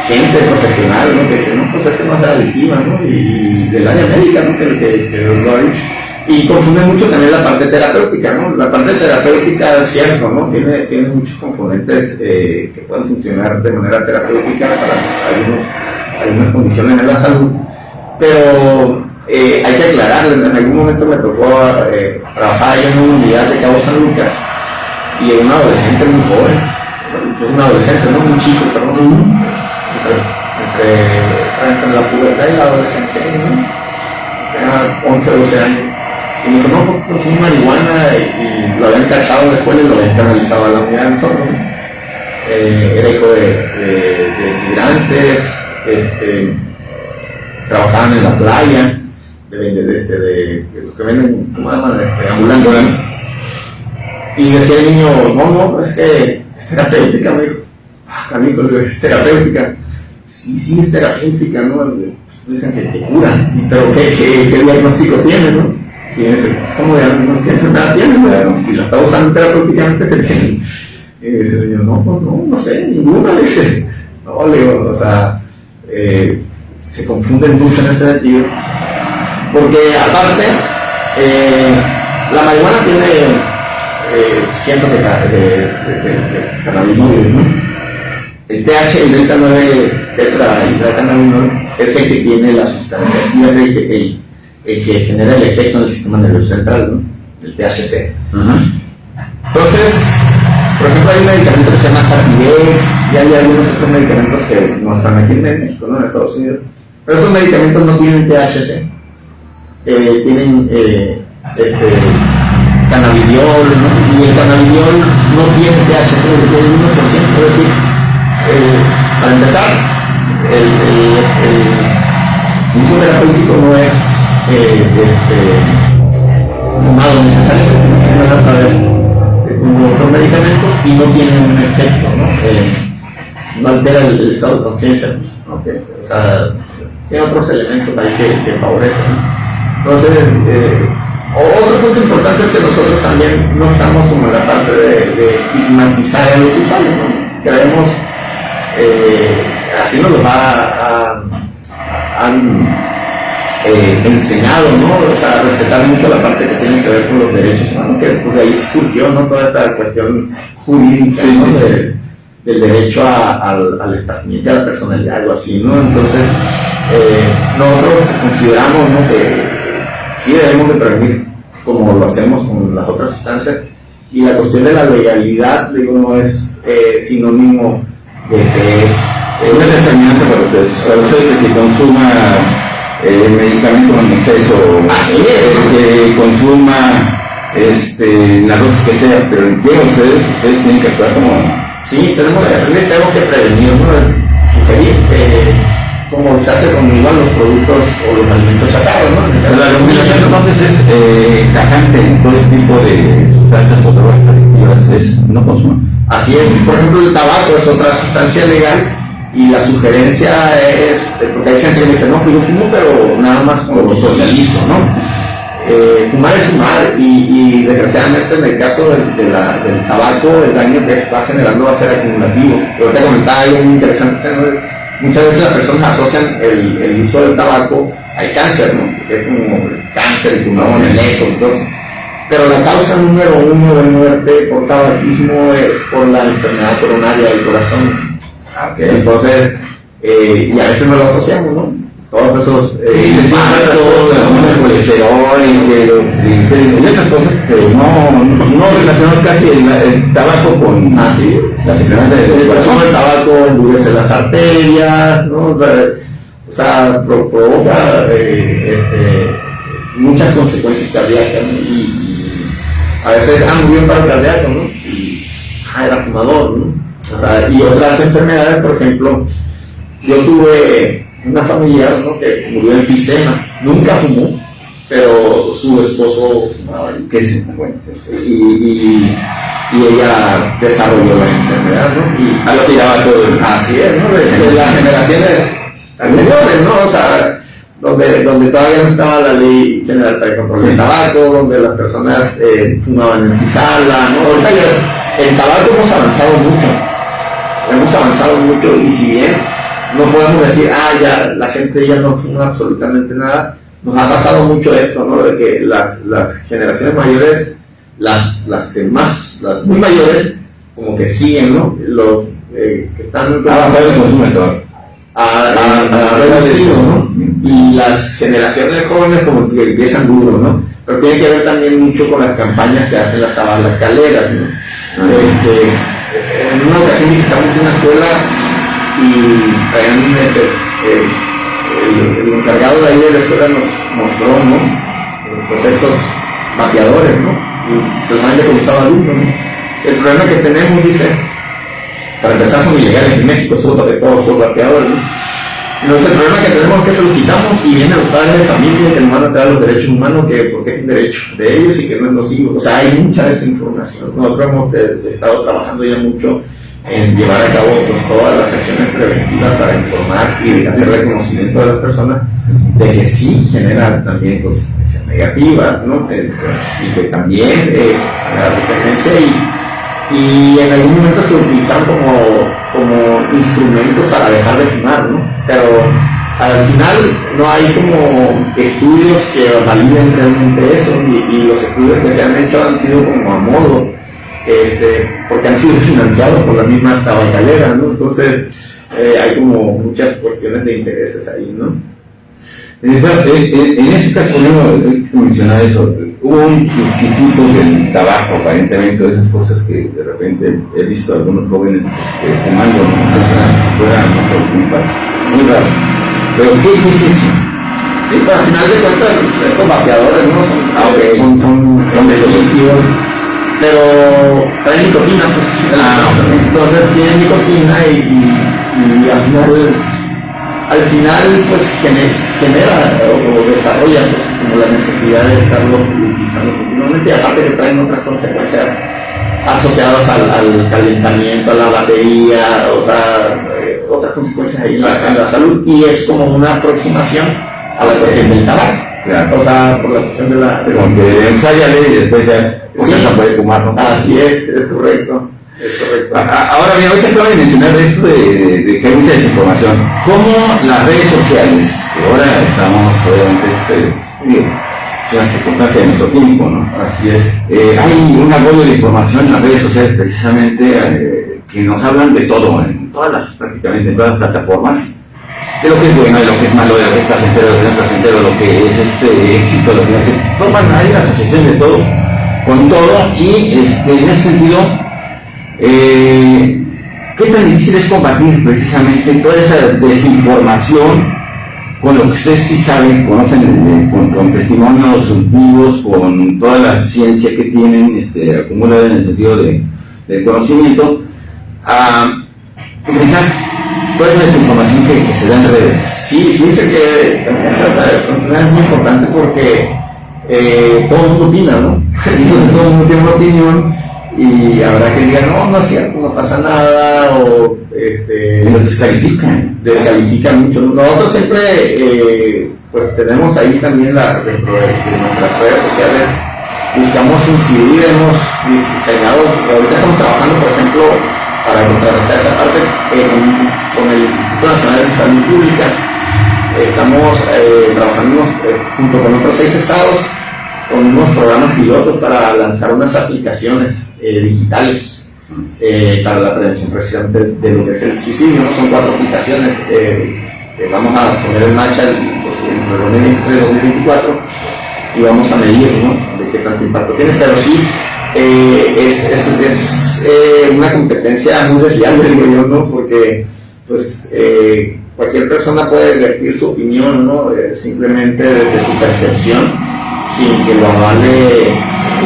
gente profesional, ¿no? Que dice, no, pues es que no es adictiva, ¿no? Y del área médica, ¿no? Que lo ha dicho. Y confunde mucho también la parte terapéutica, ¿no? La parte terapéutica es cierto, ¿no? Tiene muchos componentes que pueden funcionar de manera terapéutica para algunas condiciones de la salud, pero hay que aclararlo. En algún momento me tocó trabajar en una unidad de Cabo San Lucas y un adolescente muy joven, un adolescente, no muy chico, perdón, entre la pubertad y la adolescencia, ¿no? Tenía 11 o 12 años. Y me dijo, no, consumí marihuana, y lo habían cachado en la escuela y lo habían canalizado a la unidad de nosotros, ¿no? era hijo de migrantes, trabajaban en la playa, de los que venden, ¿cómo se llaman? Ambulantes. Y decía el niño, no, es que es terapéutica, me dijo. Amigo, es terapéutica. Sí, es terapéutica, ¿no? Dicen que te curan, pero ¿qué diagnóstico tiene, no? Y dice, ¿cómo diagnóstico? ¿Qué enfermedad tiene? Bueno, si la está usando terapéuticamente, ¿qué tiene? Y dice el niño, no sé, ninguna, dice. No, le digo, o sea, se confunden mucho en ese sentido, porque aparte, la marihuana tiene cientos de cannabinoides, ¿no? El TH, el delta 9 tetrahidrocannabinol, es el que tiene la sustancia activa, el que genera el efecto en el sistema nervioso central, ¿no? El THC. Entonces, por ejemplo, hay un medicamento que se llama Sativex, y hay algunos otros medicamentos que no están aquí en México, ¿no? En Estados Unidos, pero esos medicamentos no tienen THC, tienen cannabidiol, ¿no? Y el cannabidiol no tiene THC, tiene el 1%, es decir, para empezar, el uso terapéutico no es fumado necesariamente, sino es a través de otros medicamentos y no tiene un efecto, no altera el estado de conciencia, ¿no? O sea, tiene otros elementos ahí que favorecen, ¿no? Entonces, otro punto importante es que nosotros también no estamos como en la parte de estigmatizar a los usuarios, ¿no? Creemos, así nos lo han enseñado, ¿no? O sea, respetar mucho la parte que tiene que ver con los derechos humanos, que pues de ahí surgió, ¿no? Toda esta cuestión jurídica, ¿no? Del derecho al esparcimiento, a la personalidad, algo así, ¿no? Entonces, nosotros consideramos, ¿no? Que sí debemos de prevenir, como lo hacemos con las otras sustancias, y la cuestión de la legalidad, digo, no es sinónimo de que es un determinante para ustedes el que consuma medicamentos en exceso, así es, que consuma la dosis que sea, pero en qué ustedes tienen que actuar como... Sí, tenemos que prevenir, ¿no? Sugerir, como se hace con igual los productos o los alimentos chatarros, ¿no? La recomendación entonces es tajante en todo tipo de sustancias o drogas adictivas, es no consumas. Así es, por ejemplo el tabaco es otra sustancia legal y la sugerencia es, porque hay gente que dice, no, pues yo fumo, pero nada más como socializo, ¿no? Fumar es fumar y desgraciadamente en el caso del tabaco el daño que está generando va a ser acumulativo. Pero te comentaba algo muy interesante, ¿no? Muchas veces las personas asocian el uso del tabaco al cáncer, ¿no? Que es como el cáncer, el pulmón, el eco, entonces. Pero la causa número 1 de muerte por tabaquismo es por la enfermedad coronaria del corazón. Okay. Entonces, y a veces no lo asociamos, ¿no? Todos esos infartos, el colesterol y otras cosas que no relacionamos casi el tabaco con las enfermedades del corazón. El tabaco endurece las arterias, ¿no? O sea, provoca muchas consecuencias cardíacas, ¿no? Y a veces murió un paro cardíaco, ¿no? Y era fumador, ¿no? O sea, y otras enfermedades, por ejemplo, yo tuve una familiar, ¿no? Que murió de enfisema, nunca fumó, pero su esposo fumaba, que es bueno, y ella desarrolló la enfermedad, ¿no? Y a lo tiraba todo. Así es, ¿no? Desde las generaciones anteriores, ¿no? O sea, donde todavía no estaba la ley general para el control del tabaco, donde las personas fumaban en su sala, ¿no? Ahorita ya, en tabaco hemos avanzado mucho, y si bien no podemos decir, ya la gente ya no fuma absolutamente nada, nos ha pasado mucho esto, ¿no? De que las generaciones mayores, las muy mayores, como que siguen, ¿no? Los que están el consumo de tabaco. Ha reducido, ¿no? Y las generaciones jóvenes como que empiezan duro, ¿no? Pero tiene que ver también mucho con las campañas que hacen las tabacaleras, ¿no? En una ocasión visitamos una escuela y traían el encargado de ahí de la escuela nos mostró, ¿no? Pues estos vapeadores, ¿no? Y se los han decomisado alumnos, ¿no? El problema que tenemos, dice, para empezar son ilegales en México, sobre todo son vapeadores, ¿no? Entonces el problema que tenemos es que se los quitamos y vienen los padres de familia que nos van a traer los derechos humanos porque es un derecho de ellos y que no es nocivo. O sea, hay mucha desinformación. Nosotros hemos estado trabajando ya mucho en llevar a cabo pues, todas las acciones preventivas para informar y hacer reconocimiento a las personas de que sí generan también consecuencias negativas, ¿no? Y que también genera dependencia y en algún momento se utilizan como instrumentos para dejar de fumar, ¿no? Pero al final no hay como estudios que validen realmente eso y los estudios que se han hecho han sido como a modo, porque han sido financiados por la misma tabacalera, ¿no? Entonces hay como muchas cuestiones de intereses ahí, ¿no? En ese caso, que mencionaba eso, hubo un sustituto del tabaco, aparentemente, de esas cosas que de repente he visto a algunos jóvenes fumando, muy raro. Pero ¿qué es eso? Sí, pero al final de cuentas, estos vapeadores, ¿no? Son líquidos, pero traen nicotina, pues. Entonces tienen nicotina y al final pues genera o desarrolla pues, como la necesidad de estarlo utilizando continuamente, y aparte que traen otras consecuencias asociadas al calentamiento, a la batería, otras consecuencias ahí en la salud, y es como una aproximación a la cuestión del tabaco. Claro. O sea, por la cuestión de la... Porque ensáyale y después ya se puede fumar, ¿no? Así es correcto. Es correcto. Ahora bien, ahorita acabo de mencionar esto de que hay mucha desinformación. ¿Cómo las redes sociales, que ahora estamos, obviamente, es una circunstancia de nuestro tiempo, ¿no? Así es. Hay un agobio de información en las redes sociales, precisamente, que nos hablan de todo, prácticamente en todas las plataformas, de lo que es bueno, de lo que es malo, de lo que es placentero, de lo que no es placentero, de lo que es éxito, de lo que no es éxito. Hay una asociación de todo, con todo, y en ese sentido, ¿qué tan difícil es combatir precisamente toda esa desinformación con lo que ustedes sí saben, conocen, con testimonios vivos, con toda la ciencia que tienen acumulada en el sentido de conocimiento, a enfrentar toda esa desinformación que se da en redes? Sí, fíjense que es muy importante porque todo el mundo opina, ¿no? Todo el mundo tiene una opinión y habrá que diga, no es cierto, no pasa nada, o y los descalifican mucho. Nosotros siempre pues tenemos ahí también dentro de nuestras redes sociales, buscamos incidir, hemos diseñado, ahorita estamos trabajando por ejemplo para contrarrestar esa parte con el Instituto Nacional de Salud Pública. Estamos trabajando junto con otros 6 estados con unos programas pilotos para lanzar unas aplicaciones digitales para la prevención precisamente de lo que es el suicidio, ¿no? Son 4 aplicaciones que vamos a poner en marcha entre 2024 y vamos a medir, ¿no? De qué tanto impacto tiene, pero sí es una competencia muy desleal, digo yo, ¿no? Porque pues cualquier persona puede vertir su opinión, ¿no? Simplemente desde su percepción, sin que lo avale,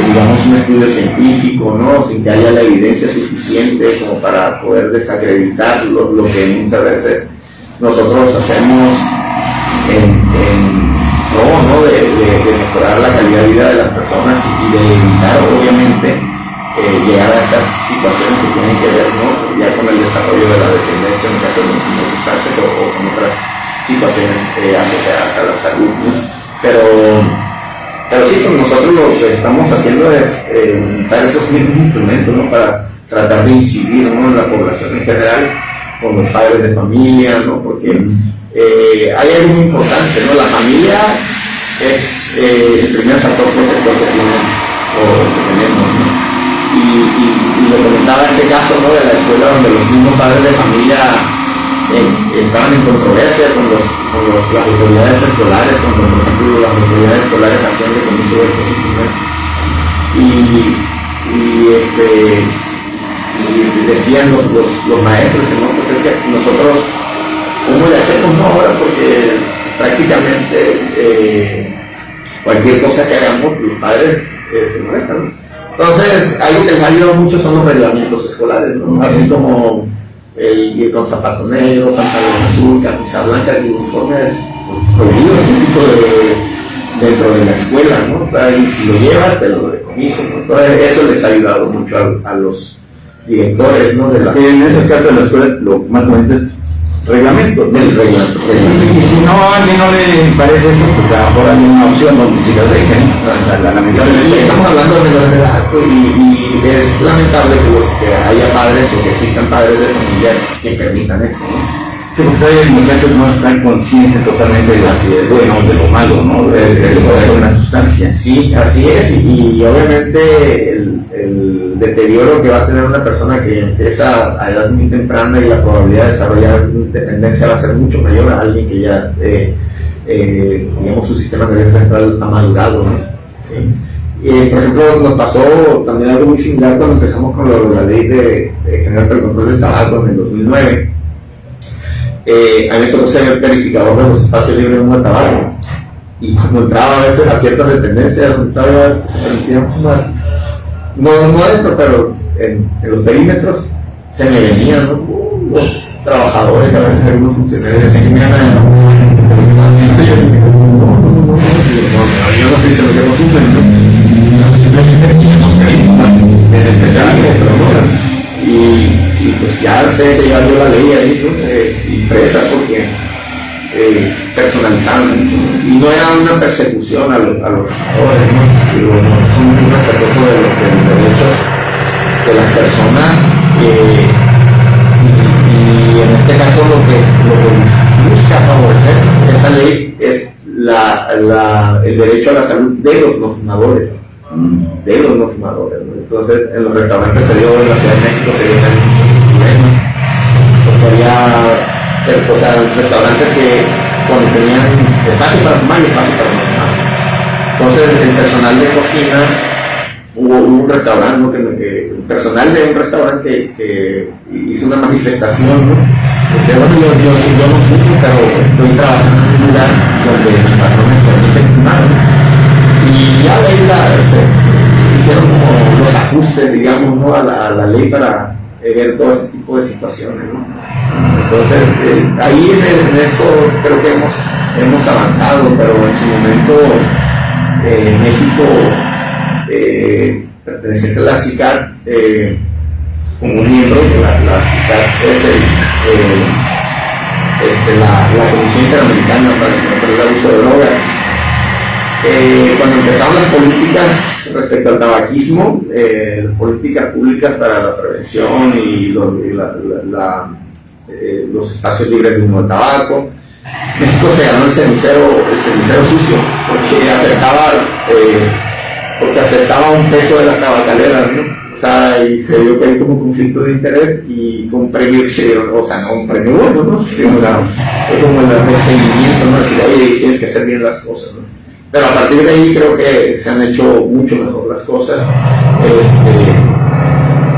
digamos, un estudio científico, ¿no? Sin que haya la evidencia suficiente como para poder desacreditar lo que muchas veces nosotros hacemos en pro, ¿no? de mejorar la calidad de vida de las personas y de evitar, obviamente, llegar a estas situaciones que tienen que ver, ¿no? Ya con el desarrollo de la dependencia en el caso de las sustancias o con otras situaciones asociadas a la salud, ¿no? Pero sí, pues nosotros lo que estamos haciendo es usar esos mismos instrumentos, ¿no? Para tratar de incidir, ¿no? En la población en general, con los padres de familia, ¿no? Porque hay algo muy importante, ¿no? La familia es el primer factor protector que tienen o que tenemos, ¿no? Y lo comentaba en este caso, ¿no? De la escuela donde los mismos padres de familia estaban en controversia con las autoridades escolares, cuando por ejemplo las autoridades escolares hacían decomiso de estos instrumentos y decían los maestros, ¿no? Pues es que nosotros, ¿cómo le hacemos, no? Ahora, porque prácticamente cualquier cosa que hagamos los padres se molestan, ¿no? Entonces, algo que les ha ayudado mucho son los reglamentos escolares, ¿no? Así como ir con zapato negro, pantalón azul, camisa blanca, y uniformes prohibidos dentro de la escuela, ¿no? Y si lo llevas, te lo decomiso, ¿no? Entonces, eso les ha ayudado mucho a los directores, ¿no? En este caso de la escuela, lo más bonito es reglamento, ¿no? El reglamento. Y si no, a alguien no le parece eso, pues a lo mejor hay una opción donde si lo dejen, lamentablemente. Estamos hablando de menores de edad, y es lamentable que haya padres o que existan padres de familia que permitan eso, ¿no? Sí, porque todavía los muchachos no están conscientes totalmente de lo bueno, de lo malo, ¿no? De eso puede ser una sustancia. Sí, así es, y obviamente el deterioro que va a tener una persona que empieza a edad muy temprana y la probabilidad de desarrollar dependencia va a ser mucho mayor a alguien que ya, digamos, su sistema nervioso central ha madurado, ¿no? Sí. Por ejemplo, nos pasó también algo muy similar cuando empezamos con la ley general para el control del tabaco en el 2009. A mí me tocó ser verificador de los espacios libres de humo de tabaco, y cuando entraba a veces a ciertas dependencias donde todavía se permitían fumar, no adentro, pero en los perímetros, se me venían, ¿no? Los trabajadores, a veces algunos funcionarios decían que me iban a yo no estoy diciendo que no fumen, ¿no? Simplemente no quería fumar en este perímetro, ¿no? Y pues ya te lleva yo la ley ahí, ¿no? Impresa, porque personalizaban mucho, ¿no? Y no era una persecución a los trabajadores, ¿no? Digo, no, son un respetuoso de los derechos de las personas, y en este caso lo que busca favorecer esa ley es el derecho a la salud de los no fumadores. De los no fumadores, ¿no? Entonces en los restaurantes se dio, en la Ciudad de México se dieron muchos problemas, porque había restaurantes que cuando tenían espacio para fumar y espacio para no fumar, entonces el personal de cocina, hubo un restaurante, ¿no? El personal de un restaurante que hizo una manifestación, ¿no? Decía, bueno, yo no fumo, pero estoy trabajando en un lugar donde mi patrón me permite fumar, ¿no? Y ya de ahí se hicieron como los ajustes, digamos, ¿no? a la ley para ver todo ese tipo de situaciones, ¿no? Entonces, ahí en eso creo que hemos avanzado, pero en su momento México, perteneciente a la CICAT, como miembro de la CICAT, es la Comisión Interamericana para el Control del Abuso de Drogas. Cuando empezaron las políticas respecto al tabaquismo, políticas públicas para la prevención y los espacios libres de humo de tabaco, México se ganó el cenicero sucio, porque aceptaba un peso de las tabacaleras, ¿no? O sea, y se vio que hay como conflicto de interés, y fue un premio que se dieron, o sea, no un premio bueno, ¿no? Sino fue como el perseguimiento, ¿no? Decir, oye, tienes que hacer bien las cosas, ¿no? Pero a partir de ahí creo que se han hecho mucho mejor las cosas,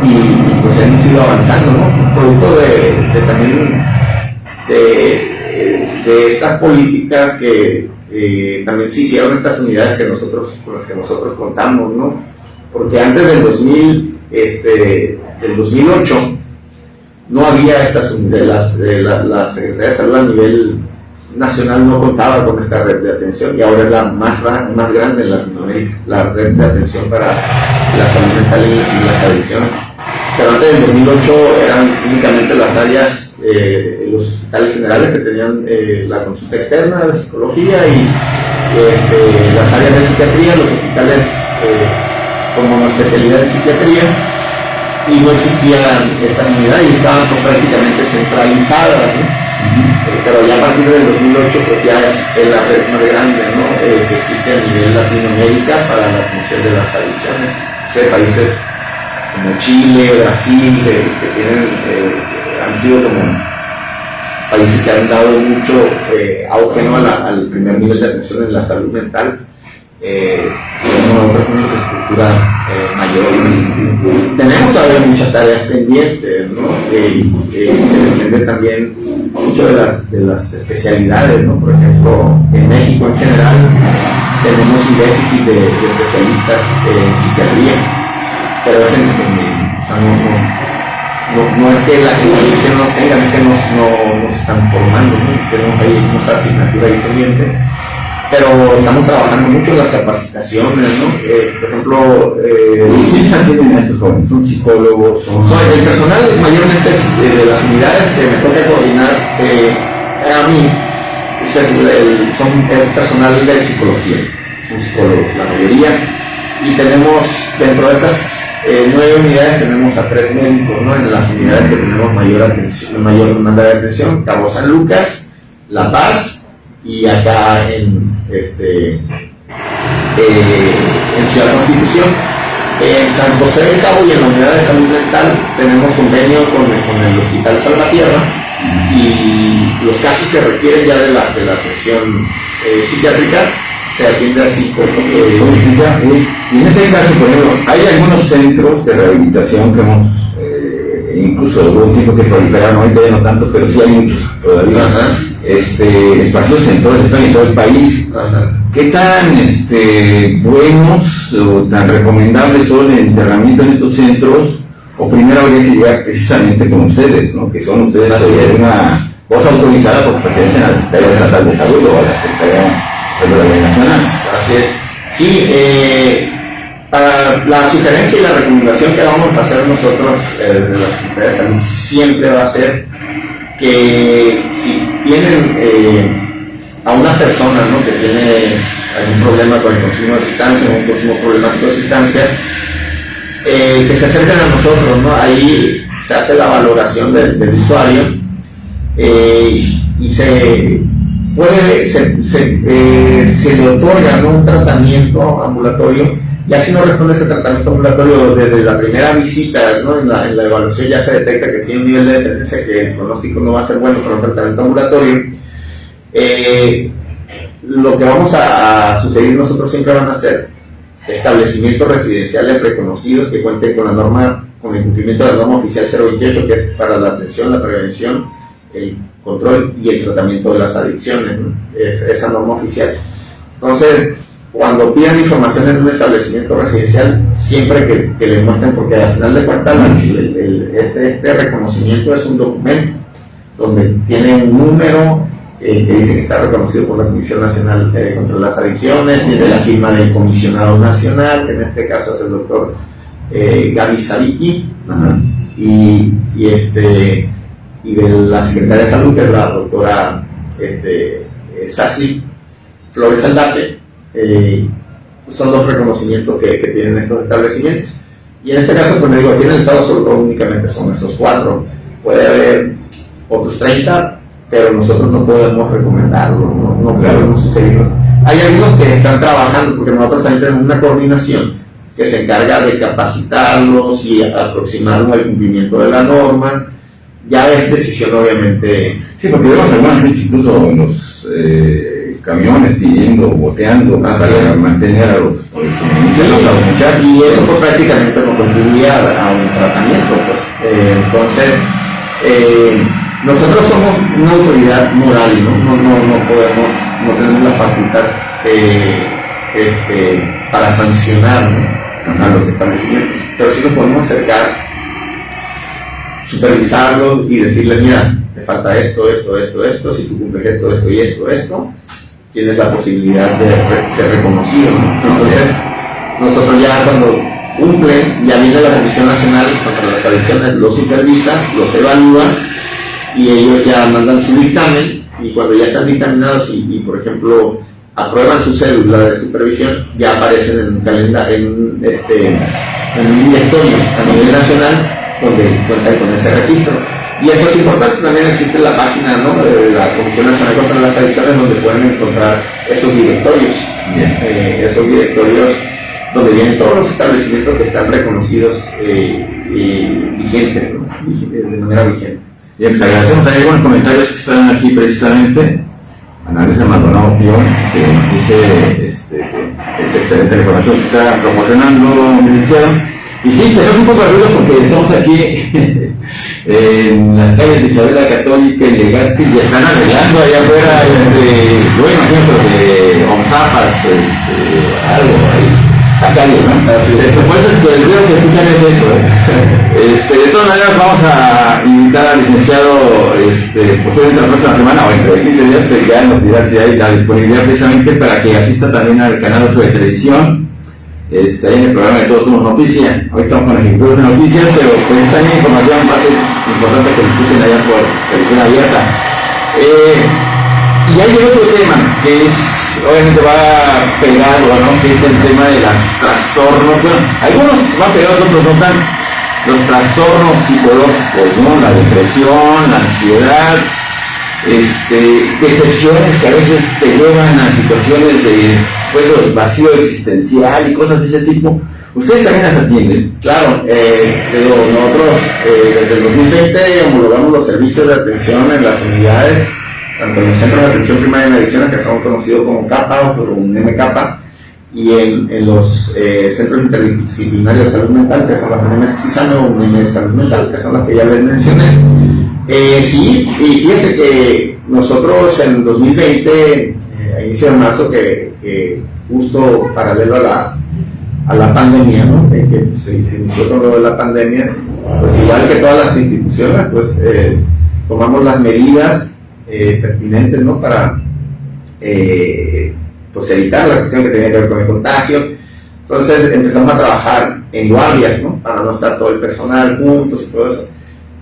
y pues hemos ido avanzando, ¿no? Producto también de estas políticas que también se hicieron estas unidades con las que nosotros contamos, ¿no? Porque antes del 2008 no había estas unidades, la Secretaría de Salud a nivel nacional no contaba con esta red de atención, y ahora es la más grande en Latinoamérica, la red de atención para la salud mental y las adicciones. Pero antes del 2008 eran únicamente las áreas, los hospitales generales que tenían la consulta externa de psicología, y las áreas de psiquiatría, los hospitales como especialidad de psiquiatría, y no existían estas unidades y estaban prácticamente centralizadas, ¿no? Pero ya a partir del 2008 pues ya es la red más grande, ¿no? Que existe a nivel Latinoamérica para la atención de las adicciones. O sea, países como Chile, Brasil, que han sido como países que han dado mucho auge, ¿no? al primer nivel de atención en la salud mental. Tenemos una infraestructura mayor. Tenemos todavía muchas tareas pendientes, ¿no? Depende también mucho de las especialidades, ¿no? Por ejemplo, en México en general tenemos un déficit de especialistas en psiquiatría, pero es no es que las instituciones no tengan, es que nos están formando, ¿no? Tenemos ahí nuestra asignatura ahí pendiente, pero estamos trabajando mucho en las capacitaciones, ¿no? Por ejemplo, ¿quiénes atienden a estos jóvenes? ¿Son psicólogos? El personal mayormente es de las unidades que me toca coordinar a mí, son el personal de psicología, son psicólogos la mayoría, y tenemos dentro de estas 9 unidades tenemos a 3 médicos, ¿no? En las unidades que tenemos mayor demanda de atención, Cabo San Lucas, La Paz y acá en Ciudad Constitución. En San José del Cabo y en la unidad de salud mental tenemos convenio con el Hospital Salvatierra, y los casos que requieren ya de la atención psiquiátrica se atiende así por y en este caso, por ejemplo, hay algunos centros de rehabilitación que hemos incluso hubo un tiempo que proliferaron, ahorita ya no tanto, pero sí hay muchos todavía. Espacios en todo el estado y en todo el país. ¿Qué tan buenos o tan recomendables son el internamiento en estos centros? O primero habría que llegar precisamente con ustedes, ¿no? Que son ustedes una cosa autorizada porque pertenecen a la Secretaría Estatal de Salud o a la Secretaría de Salud Nacional. Así es. Sí, para la sugerencia y la recomendación que vamos a hacer nosotros de la Secretaría de Salud siempre va a ser que si tienen a una persona, ¿no? Que tiene algún problema con el consumo de sustancias o un consumo problemático de sustancias, que se acerquen a nosotros, ¿no? Ahí se hace la valoración del usuario y se le otorga, ¿no? Un tratamiento ambulatorio, y así no responde ese tratamiento ambulatorio desde la primera visita, ¿no? En la evaluación ya se detecta que tiene un nivel de dependencia que el pronóstico no va a ser bueno para un tratamiento ambulatorio. Lo que vamos a sugerir nosotros siempre van a ser establecimientos residenciales reconocidos que cuenten con el cumplimiento de la norma oficial 028, que es para la atención, la prevención, el control y el tratamiento de las adicciones, ¿no? Es esa norma oficial. Entonces, cuando pidan información en un establecimiento residencial, siempre que le muestren, porque al final de cuentas este reconocimiento es un documento donde tiene un número que dice que está reconocido por la Comisión Nacional contra las Adicciones, tiene la firma del comisionado nacional, que en este caso es el doctor Gaby Sabiki, y de la Secretaria de Salud, que es la doctora Sasi Flores Aldate. Son los reconocimientos que tienen estos establecimientos, y en este caso, pues le digo, aquí en el estado solo únicamente son esos 4, puede haber otros 30, pero nosotros no podemos recomendarlo, no podemos sugerirlo. Hay algunos que están trabajando, porque nosotros también tenemos una coordinación que se encarga de capacitarlos y aproximarlos al cumplimiento de la norma. Ya es decisión, obviamente. Sí, porque vemos algunas veces incluso en los camiones pidiendo, boteando para mantener a los muchachos. Y eso pues prácticamente no contribuye a un tratamiento, pues. Entonces, nosotros somos una autoridad moral, no tenemos la facultad para sancionar, ¿no? A los establecimientos, pero sí nos podemos acercar, supervisarlos y decirle: mira, te falta esto, si tú cumples esto, tienes la posibilidad de ser reconocido, ¿no? Entonces, nosotros ya cuando cumplen, ya viene la Comisión Nacional contra las Adicciones, los supervisa, los evalúa, y ellos ya mandan su dictamen, y cuando ya están dictaminados y por ejemplo aprueban su cédula de supervisión, ya aparecen en un calendario, en un directorio a nivel nacional donde cuentan con ese registro. Y eso es importante. También existe la página, ¿no?, de la Comisión Nacional contra las Adicciones, donde pueden encontrar esos directorios, donde vienen todos los establecimientos que están reconocidos y vigentes, ¿no?, de manera vigente. Bien, pues agradecemos. Hay algunos comentarios que están aquí precisamente. Ana Luisa Maldonado Fión, que nos dice es excelente la información que está proporcionando, licenciado. Y sí, tenemos un poco de ruido porque estamos aquí en las calles de Isabel la Católica y Legazpi, y están arreglando allá afuera, yo imagino que con zapas, algo ahí. Está solitario, ¿no? Por eso es que el ruido que escuchan es eso, de todas maneras vamos a invitar al licenciado, posiblemente la próxima semana o entre 15 días ya nos dirá si hay la disponibilidad precisamente para que asista también al canal 8 de televisión, ahí en el programa de Todos Somos Noticia. Hoy estamos con Ejecutivos de Noticias, pero pues también información va a ser importante que lo escuchen allá por televisión abierta. Y hay otro tema que es, obviamente va pegado, ¿no? Que es el tema de los trastornos. Bueno, algunos van pegados, otros no tan. Los trastornos psicológicos, ¿no? La depresión, la ansiedad, decepciones que a veces te llevan a situaciones de vacío existencial y cosas de ese tipo. ¿Ustedes también las atienden? Claro, nosotros desde el 2020 homologamos los servicios de atención en las unidades, tanto en los centros de atención primaria en adicciones, que son conocidos como CAPA o por un MCAPA, y en los centros interdisciplinarios de salud mental, que son las UNEM CISAME o UNEM de salud mental, que son las que ya les mencioné. Sí, y fíjese que nosotros en 2020, a inicio de marzo, que justo paralelo a la pandemia, ¿no? Que se inició con lo de la pandemia, pues igual que todas las instituciones, pues tomamos las medidas pertinentes, ¿no? Para pues evitar la cuestión que tenía que ver con el contagio. Entonces empezamos a trabajar en guardias, ¿no? Para no estar todo el personal juntos y todo eso.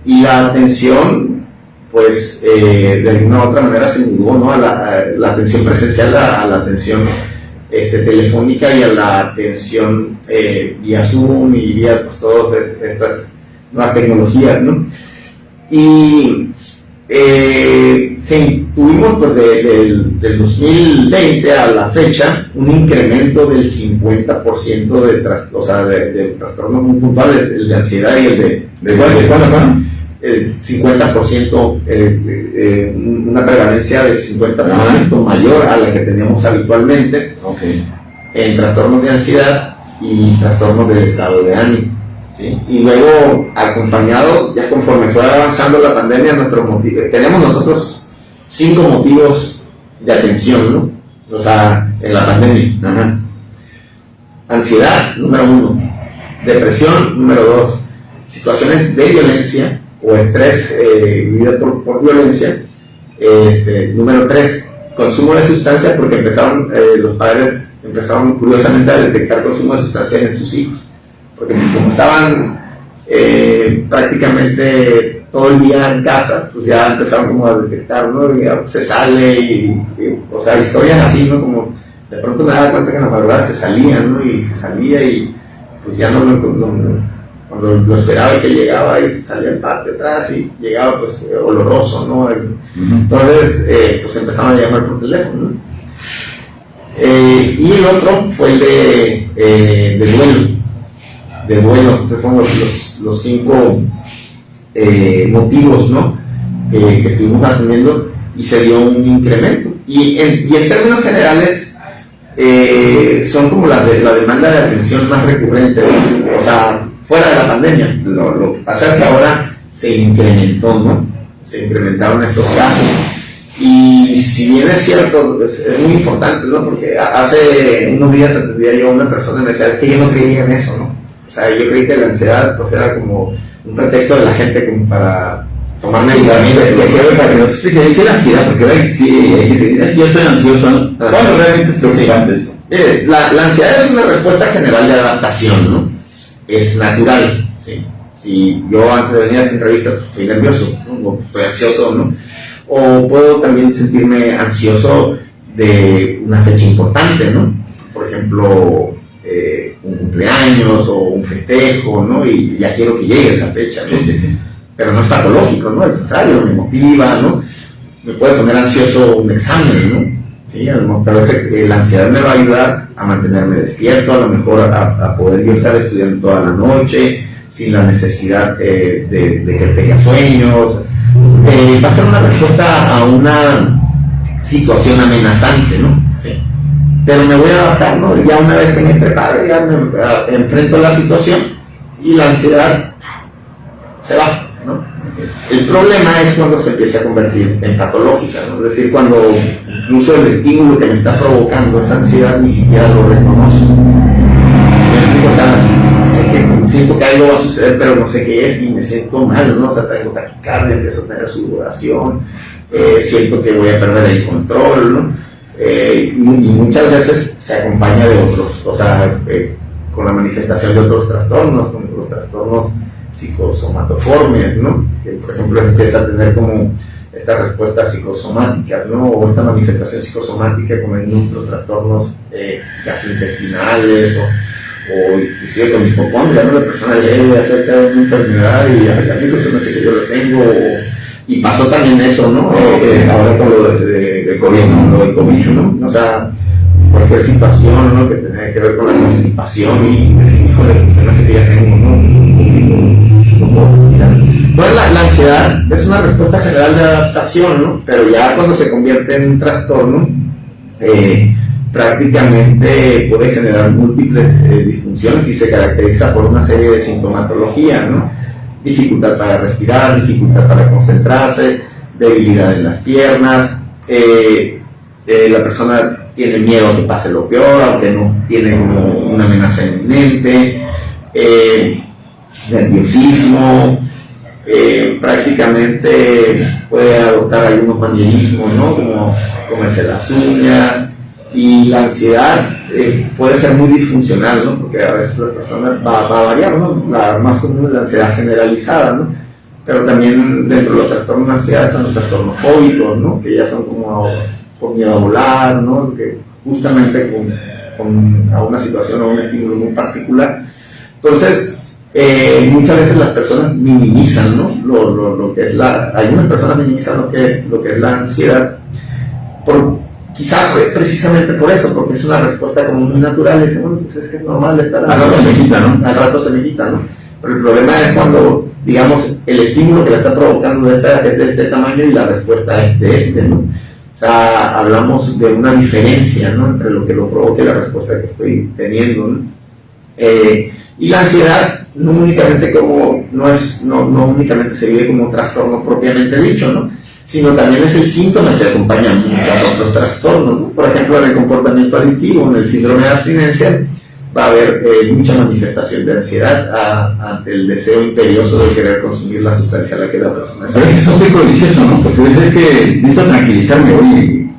Y la atención, pues de alguna u otra manera se mudó, ¿no? A la atención presencial, a la atención telefónica y a la atención vía Zoom y vía pues todas estas nuevas tecnologías, ¿no? Y tuvimos pues del 2020 a la fecha un incremento del 50% de trastornos muy puntuales, el de ansiedad y el de cuándo? El 50%, una prevalencia de 50% mayor a la que teníamos habitualmente, en trastornos de ansiedad y trastornos del estado de ánimo. ¿Sí? Y luego, acompañado, ya conforme fue avanzando la pandemia, tenemos nosotros 5 motivos de atención, ¿no? O sea, en la pandemia. Ajá. Ansiedad, número 1. Depresión, número 2. Situaciones de violencia o estrés vivido por violencia. Número 3. Consumo de sustancias, porque los padres empezaron curiosamente a detectar consumo de sustancias en sus hijos. Porque como estaban prácticamente todo el día en casa, pues ya empezaron como a detectar, ¿no? Y ya se sale o sea, historias así, ¿no? Como de pronto me daba cuenta que en la madrugada se salían, ¿no? Y se salía y pues ya cuando lo esperaba y que llegaba y se salía al patio atrás y llegaba pues oloroso, ¿no? Entonces pues empezaron a llamar por teléfono, ¿no? Y el otro fue el de duelo. Entonces fueron los 5 motivos, ¿no? Que estuvimos atendiendo y se dio un incremento. Y en términos generales son como la demanda de atención más recurrente, o sea, fuera de la pandemia. Lo que pasa es que ahora se incrementó, ¿no? Se incrementaron estos casos. Y si bien es cierto, es muy importante, ¿no? Porque hace unos días atendía yo a una persona y me decía, es que yo no creía en eso, ¿no? O sea, yo creí que la ansiedad pues era como un pretexto de la gente como para tomar medicamentos. Para que nos explique, ¿qué es la ansiedad? Porque sí, hay gente que dice, yo estoy ansioso, ¿no? Bueno, realmente es preocupante esto. La ansiedad es una respuesta general de adaptación, ¿no? Es natural, ¿sí? Si yo antes de venir a esta entrevista pues, estoy nervioso, ¿no? O estoy ansioso, ¿no? O puedo también sentirme ansioso de una fecha importante, ¿no? Por ejemplo, un cumpleaños o un festejo, ¿no? Y ya quiero que llegue esa fecha, ¿no? Sí. Pero no es patológico, ¿no? Al contrario, me motiva, ¿no? Me puede poner ansioso un examen, ¿no? Sí, pero la ansiedad me va a ayudar a mantenerme despierto, a lo mejor a poder yo estar estudiando toda la noche, sin la necesidad de que tenga sueños. Va a ser una respuesta a una situación amenazante, ¿no? Sí. Pero me voy a adaptar, ¿no? Ya una vez que me preparo, ya me enfrento a la situación y la ansiedad se va, ¿no? El problema es cuando se empieza a convertir en patológica, ¿no? Es decir, cuando incluso el estímulo que me está provocando esa ansiedad ni siquiera lo reconozco. ¿Sí me sea, sé que siento que algo va a suceder, pero no sé qué es y me siento mal, ¿no? O sea, tengo taquicardia, empiezo a tener sudoración, siento que voy a perder el control, ¿no? Y muchas veces se acompaña de otros, o sea, con la manifestación de otros trastornos, como los trastornos psicosomatoformes, ¿no? Que por ejemplo empieza a tener como estas respuestas psicosomáticas, ¿no? O esta manifestación psicosomática como en otros trastornos gastrointestinales o inclusive con hipocondria, ¿no? La persona lee acerca de una enfermedad y a mí pues se me hace que yo lo tengo, y pasó también eso, ¿no? Ahora con lo de COVID, ¿no? Lo de COVID, ¿no? O sea, cualquier situación, ¿no? Que tenga que ver con la constipación y decir, híjole, pues se me hace que ya tengo, ¿no? Entonces la ansiedad es una respuesta general de adaptación, ¿no? Pero ya cuando se convierte en un trastorno, prácticamente puede generar múltiples disfunciones y se caracteriza por una serie de sintomatología, ¿no? Dificultad para respirar, dificultad para concentrarse, debilidad en las piernas, la persona tiene miedo a que pase lo peor, aunque no tiene como una amenaza inminente, nerviosismo, prácticamente puede adoptar algunos manierismos, ¿no? Como comerse las uñas, y la ansiedad puede ser muy disfuncional, ¿no? Porque a veces la persona va a variar, ¿no? La más común es la ansiedad generalizada, ¿no? Pero también dentro de los trastornos de ansiedad están los trastornos fóbicos, ¿no? Que ya son como por miedo a volar, ¿no? Que justamente a una situación o un estímulo muy particular. Entonces, muchas veces las personas minimizan, ¿no? Lo que es algunas personas minimizan lo que es la ansiedad, quizá precisamente por eso, porque es una respuesta como muy natural, y dicen, bueno, pues es que es normal estar al rato se quita, ¿no? Al rato se me quita, ¿no? Pero el problema es cuando, digamos, el estímulo que la está provocando es de este tamaño y la respuesta es de este, ¿no? O sea, hablamos de una diferencia, ¿no? Entre lo que lo provoca y la respuesta que estoy teniendo, ¿no? Y la ansiedad no únicamente no únicamente se vive como un trastorno propiamente dicho, ¿no? Sino también es el síntoma que acompaña a muchos otros trastornos, ¿no? Por ejemplo, en el comportamiento adictivo, en el síndrome de abstinencia, va a haber mucha manifestación de ansiedad ante el deseo imperioso de querer consumir la sustancia a la que la persona está. A veces es un círculo vicioso, ¿no? Porque es que necesito tranquilizarme hoy.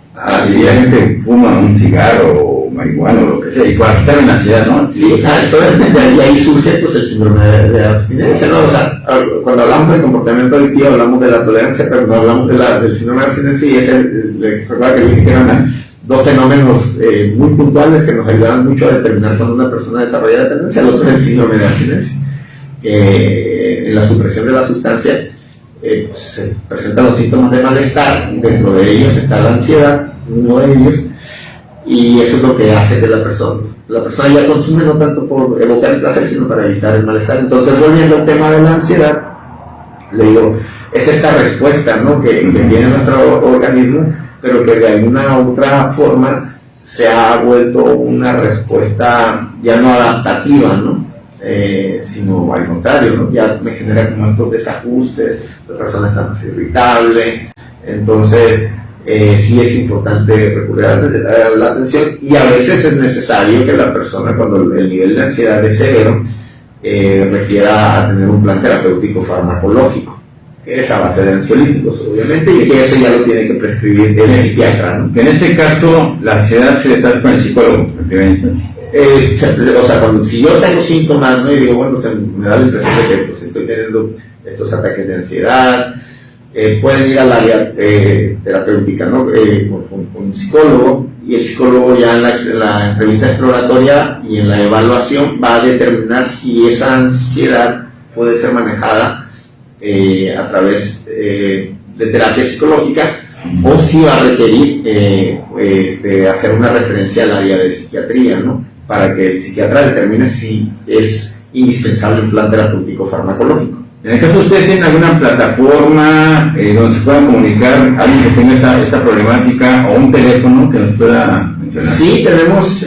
Si la gente fuma un cigarro o marihuana o lo que sea, y para quitarme la ansiedad, ¿no? Sí, entonces de ahí surge pues el síndrome de abstinencia, ¿no? O sea, cuando hablamos del comportamiento adictivo hablamos de la tolerancia, pero no hablamos del síndrome de abstinencia, y recuerda que dije que eran dos fenómenos muy puntuales que nos ayudan mucho a determinar cuando una persona desarrolla dependencia. El otro es el síndrome de abstinencia, en la supresión de la sustancia pues, se presentan los síntomas de malestar, dentro de ellos está la ansiedad, uno de ellos, y eso es lo que hace que la persona ya consume no tanto por evocar el placer, sino para evitar el malestar. Entonces, volviendo al tema de la ansiedad, le digo, es esta respuesta, ¿no? que tiene nuestro organismo, pero que de alguna u otra forma se ha vuelto una respuesta ya no adaptativa, ¿no? Sino al contrario, ¿no? Ya me genera como estos desajustes, la persona está más irritable. Entonces sí es importante recurrir a la atención, y a veces es necesario que la persona, cuando el nivel de ansiedad es severo, requiera tener un plan terapéutico farmacológico, que es a base de ansiolíticos, obviamente, y que eso ya lo tiene que prescribir el psiquiatra, ¿no? Que en este caso la ansiedad se trata con el psicólogo en primera instancia. O sea, si yo tengo síntomas, ¿no? Y digo, bueno, me da la impresión de que pues, estoy teniendo estos ataques de ansiedad, pueden ir al área terapéutica, ¿no? Con un psicólogo, y el psicólogo ya en la entrevista exploratoria y en la evaluación va a determinar si esa ansiedad puede ser manejada a través de terapia psicológica, o si va a requerir hacer una referencia al área de psiquiatría, ¿no? Para que el psiquiatra determine si es indispensable un plan terapéutico farmacológico. En el caso de ustedes, ¿tienen alguna plataforma donde se pueda comunicar alguien que tenga esta problemática, o un teléfono que nos pueda mencionar? Sí, tenemos,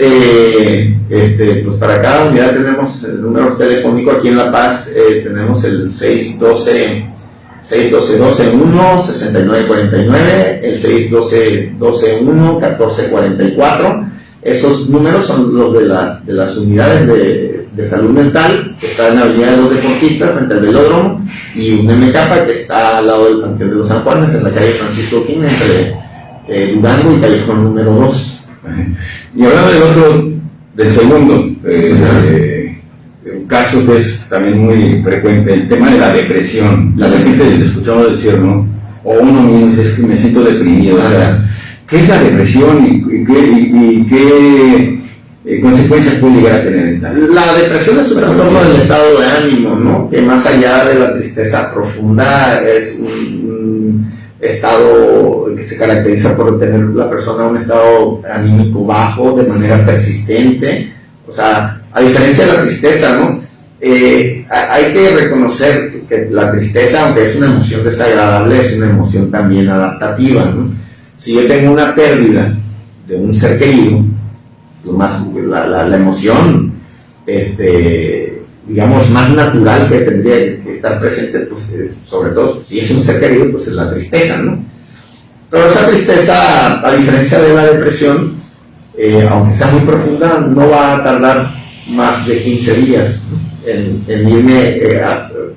pues para cada unidad tenemos el número telefónico. Aquí en La Paz tenemos el 612-1-6949, el 612-12-1-1444. Esos números son los de las unidades de salud mental, que está en la Avenida de los Deportistas, frente al velódromo, y un MK que está al lado del Panteón de los San Juanes, en la calle Francisco Quín, entre Durango y Callejón número 2. Y hablando del otro, del segundo, un caso que es también muy frecuente, el tema de la depresión. La gente se escuchaba decir, ¿no? O uno mismo dice, es que me siento deprimido. O sea, ¿qué es la depresión y qué consecuencias puede llegar a tener esta? La depresión es un trastorno del estado de ánimo, ¿no? Que más allá de la tristeza profunda es un estado que se caracteriza por tener la persona un estado anímico bajo de manera persistente. O sea, a diferencia de la tristeza, ¿no? Hay que reconocer que la tristeza, aunque es una emoción desagradable, es una emoción también adaptativa, ¿no? Si yo tengo una pérdida de un ser querido, la emoción, digamos, más natural que tendría que estar presente, pues, sobre todo, si es un ser querido, pues es la tristeza, ¿no? Pero esa tristeza, a diferencia de la depresión, aunque sea muy profunda, no va a tardar más de 15 días, ¿no? en irme,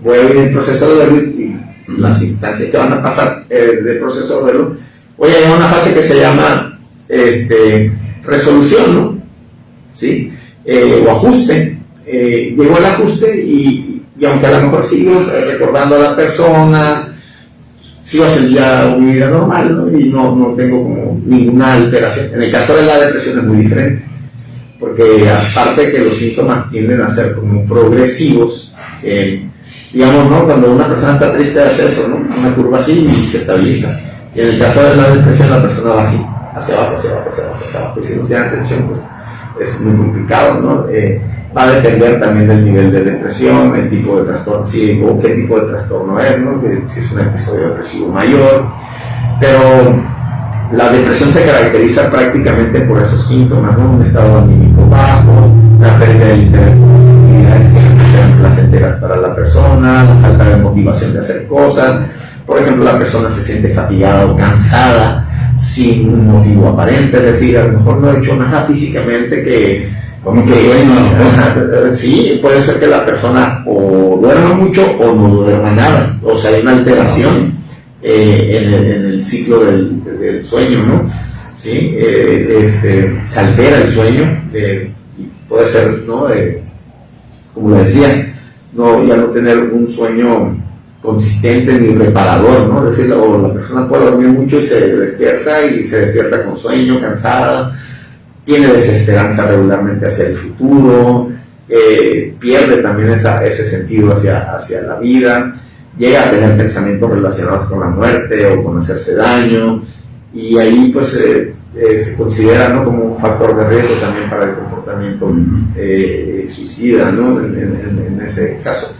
voy a vivir el proceso de duelo y las instancias que van a pasar del proceso de duelo, voy a llegar a una fase que se llama resolución, ¿no? ¿Sí? O ajuste. Llegó al ajuste y aunque a lo mejor sigo recordando a la persona, sigo haciendo ya mi vida normal, ¿no? Y no tengo como ninguna alteración. En el caso de la depresión es muy diferente, porque aparte que los síntomas tienden a ser como progresivos, digamos, ¿no? Cuando una persona está triste hace eso, ¿no? Una curva así y se estabiliza. Y en el caso de la depresión la persona va así, hacia abajo, hacia abajo, hacia abajo, hacia abajo. Y si no tiene atención, pues es muy complicado, ¿no? Va a depender también del nivel de depresión, el tipo de trastorno, sí, o qué tipo de trastorno es, ¿no? Si es un episodio depresivo mayor. Pero la depresión se caracteriza prácticamente por esos síntomas, ¿no? Un estado anímico bajo, la pérdida de interés por las actividades que no sean placenteras para la persona, la falta de motivación de hacer cosas. Por ejemplo, la persona se siente fatigada o cansada sin un motivo aparente, es decir, a lo mejor no ha hecho nada físicamente que... Como que sueño. Sí, puede ser que la persona o duerma mucho o no duerma nada, o sea, hay una alteración en el ciclo del sueño, ¿no? ¿Sí? Se altera el sueño, puede ser, ¿no? Como le decía, ya no tener un sueño consistente ni reparador, ¿no? Es decir, la persona puede dormir mucho y se despierta con sueño, cansada, tiene desesperanza regularmente hacia el futuro, pierde también ese sentido hacia la vida, llega a tener pensamientos relacionados con la muerte o con hacerse daño, y ahí pues se considera, ¿no? Como un factor de riesgo también para el comportamiento suicida, ¿no? En ese caso.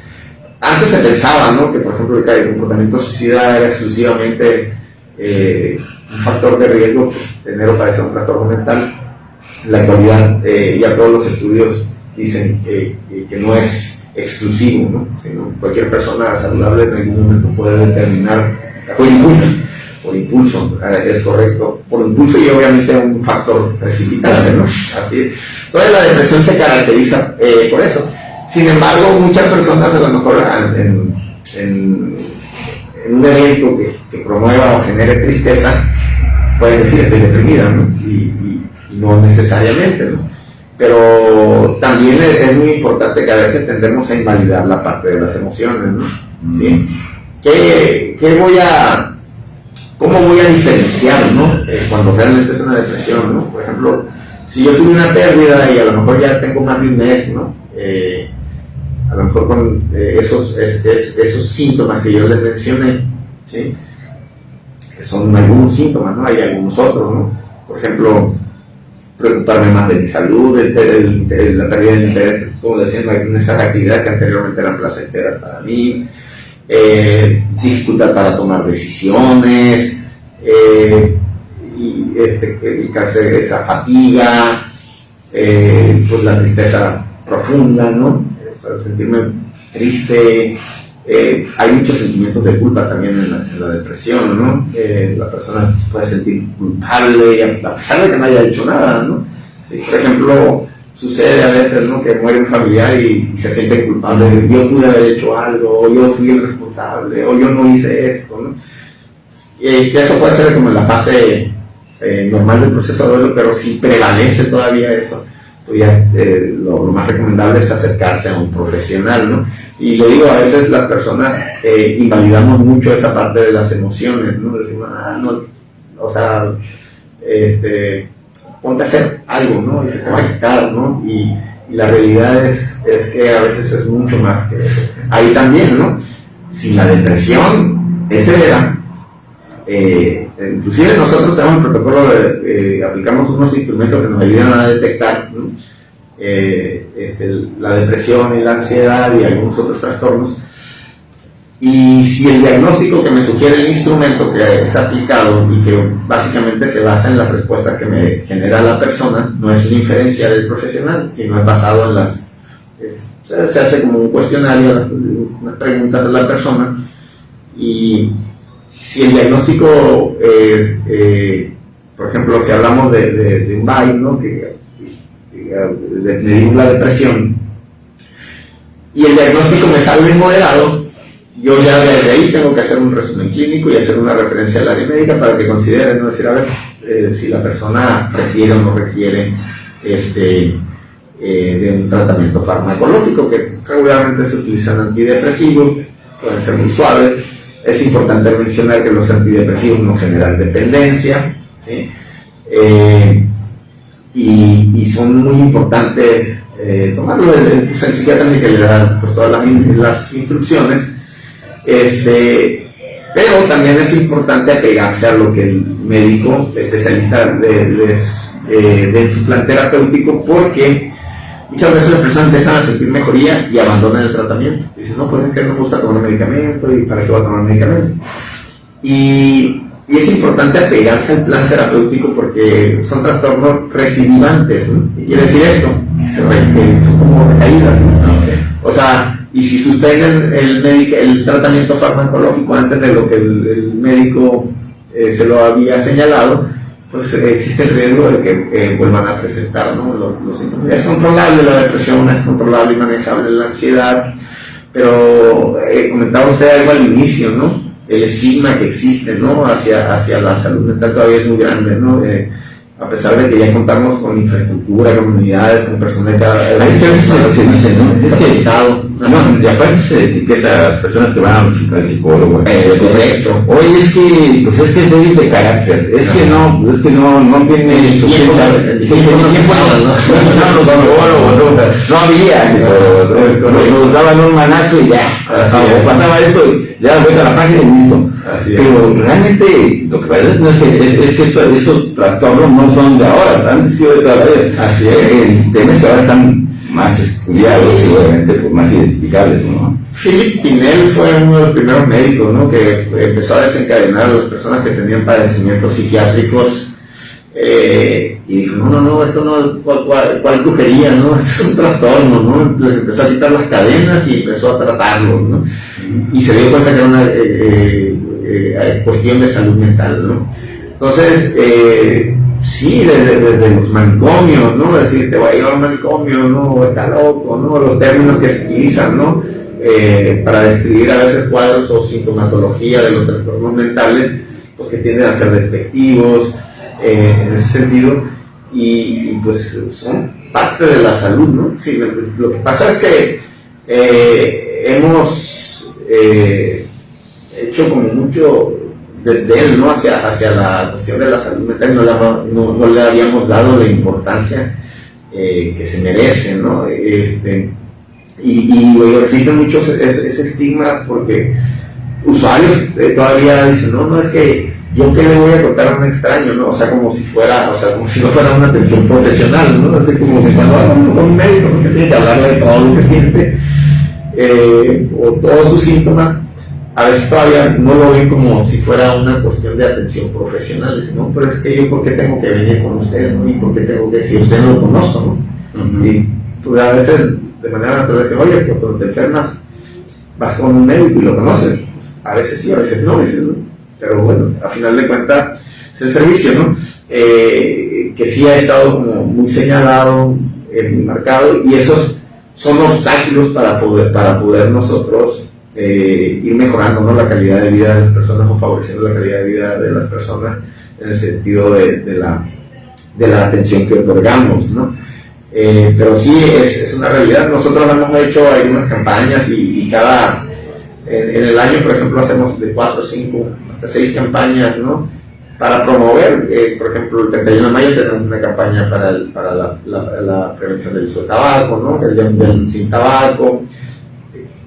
Antes se pensaba, ¿no? Que por ejemplo el comportamiento suicida era exclusivamente un factor de riesgo, pues, tener o padecer un trastorno mental. En la actualidad ya todos los estudios dicen que no es exclusivo, ¿no? Sino cualquier persona saludable en algún momento puede determinar por impulso, es correcto, por impulso y obviamente un factor precipitante, ¿no? Así es. Entonces la depresión se caracteriza por eso. Sin embargo, muchas personas a lo mejor en un evento que promueva o genere tristeza pueden decir estoy deprimida, ¿no? Y no necesariamente, ¿no? Pero también es muy importante que a veces tendemos a invalidar la parte de las emociones, ¿no? ¿Sí? ¿Cómo voy a diferenciar, ¿no? Cuando realmente es una depresión, ¿no? Por ejemplo, si yo tuve una pérdida y a lo mejor ya tengo más de un mes, ¿no? A lo mejor con esos síntomas que yo les mencioné, ¿sí? Que son algunos síntomas, ¿no? Hay algunos otros, ¿no? Por ejemplo, preocuparme más de mi salud, la pérdida de interés, como decía, en esas actividades que anteriormente eran placenteras para mí, dificultad para tomar decisiones, y esa fatiga, pues la tristeza profunda, ¿no? O sea, sentirme triste. Hay muchos sentimientos de culpa también en la depresión, ¿no? La persona puede sentir culpable a pesar de que no haya hecho nada, ¿no? Sí, por ejemplo, sucede a veces, ¿no? Que muere un familiar y se siente culpable, yo pude haber hecho algo, o yo fui el responsable, o yo no hice esto, ¿no? Y que eso puede ser como en la fase normal del proceso de duelo, pero si prevalece todavía eso, pues ya lo más recomendable es acercarse a un profesional, ¿no? Y lo digo, a veces las personas invalidamos mucho esa parte de las emociones, ¿no? Decimos, no, o sea, ponte a hacer algo, ¿no? Y se te va a quitar, ¿no? Y la realidad es que a veces es mucho más que eso. Ahí también, ¿no? Si la depresión es severa, inclusive nosotros tenemos el protocolo aplicamos unos instrumentos que nos ayudan a detectar, ¿no? La depresión y la ansiedad y algunos otros trastornos. Y si el diagnóstico que me sugiere el instrumento que es aplicado y que básicamente se basa en la respuesta que me genera la persona, no es una inferencia del profesional, sino es basado en se hace como un cuestionario, unas preguntas de la persona, y si el diagnóstico es, por ejemplo, si hablamos de un BAI, ¿no? que medimos la depresión, y el diagnóstico me sale moderado, yo ya desde ahí tengo que hacer un resumen clínico y hacer una referencia al área médica para que consideren, ¿no? Decir, a ver, si la persona requiere o no requiere de un tratamiento farmacológico, que regularmente se utilizan antidepresivos, pueden ser muy suaves. Es importante mencionar que los antidepresivos no generan dependencia, ¿sí? Y son muy importantes tomarlo. El psiquiatra que le da pues, todas las instrucciones, pero también es importante apegarse a lo que el médico especialista de su plan terapéutico, porque muchas veces las personas empiezan a sentir mejoría y abandonan el tratamiento. Dicen, no, pues es que no me gusta tomar medicamento, ¿y para qué voy a tomar medicamento? Y es importante apegarse al plan terapéutico porque son trastornos recidivantes, ¿no? ¿Qué quiere decir esto? Que son como recaídas, ¿no? O sea, y si suspenden el tratamiento farmacológico antes de lo que el médico se lo había señalado, pues existe el riesgo de que vuelvan a presentar, ¿no? los síntomas. Es controlable la depresión, es controlable y manejable la ansiedad, pero comentaba usted algo al inicio, ¿no? El estigma que existe, ¿no? hacia la salud mental todavía es muy grande, ¿no? A pesar de que ya contamos con infraestructura, con unidades, con personal ahí se dice, ¿no? capacitado. No, y aparte se etiqueta a las personas que van al psicólogo. Correcto. Oye, es que es débil de carácter, es que no tiene su no había, nos daban un manazo y ya, o pasaba esto y ya vuelta a la página y listo. Pero realmente lo que parece no es que estos trastornos no son de ahora, han sido de toda la vida. Así es. El tema es que ahora están más estudiados, sí, y obviamente pues, más identificables, ¿no? Philip Pinel fue uno de los primeros médicos, ¿no? Que empezó a desencadenar a las personas que tenían padecimientos psiquiátricos y dijo, no, esto no, ¿cuál brujería, no? Esto es un trastorno, ¿no? Entonces empezó a quitar las cadenas y empezó a tratarlos, ¿no? Y se dio cuenta que era una cuestión de salud mental, ¿no? Entonces, sí, desde los manicomios, ¿no? Decir, te voy a ir a un manicomio, ¿no? O está loco, ¿no? Los términos que se utilizan, ¿no? Para describir a veces cuadros o sintomatología de los trastornos mentales, porque tienden a ser despectivos en ese sentido, y pues son parte de la salud, ¿no? Sí, lo que pasa es que hemos hecho como mucho desdén, ¿no? hacia la cuestión de la salud mental, no le habíamos dado la importancia que se merece, ¿no? Y existe mucho ese estigma porque usuarios todavía dicen, no, es que yo qué le voy a contar a un extraño, ¿no? O sea, como si no fuera una atención profesional, ¿no? Así como que cuando hablan con un médico, porque tiene que hablarle de todo lo que siente o todos sus síntomas. A veces todavía no lo ven como si fuera una cuestión de atención profesional, ¿no? Pero es que yo, ¿por qué tengo que venir con usted, ¿no? Y ¿por qué tengo que, si usted no lo conozco, ¿no? Y pues a veces de manera natural dicen, oye, pues cuando te enfermas vas con un médico y lo conoces. A veces sí, a veces no, pero bueno, a final de cuentas es el servicio, ¿no? Que sí ha estado como muy señalado muy marcado, y esos son obstáculos para poder nosotros ir mejorando, ¿no?, la calidad de vida de las personas, o favoreciendo la calidad de vida de las personas en el sentido de la atención que otorgamos, ¿no? Pero sí, es una realidad. Nosotros hemos hecho algunas campañas y en el año, por ejemplo, hacemos de 4, 5, hasta 6 campañas, ¿no?, para promover. Por ejemplo, el 31 de mayo tenemos una campaña para la prevención del uso de tabaco, ¿no?, el Día Mundial sin Tabaco.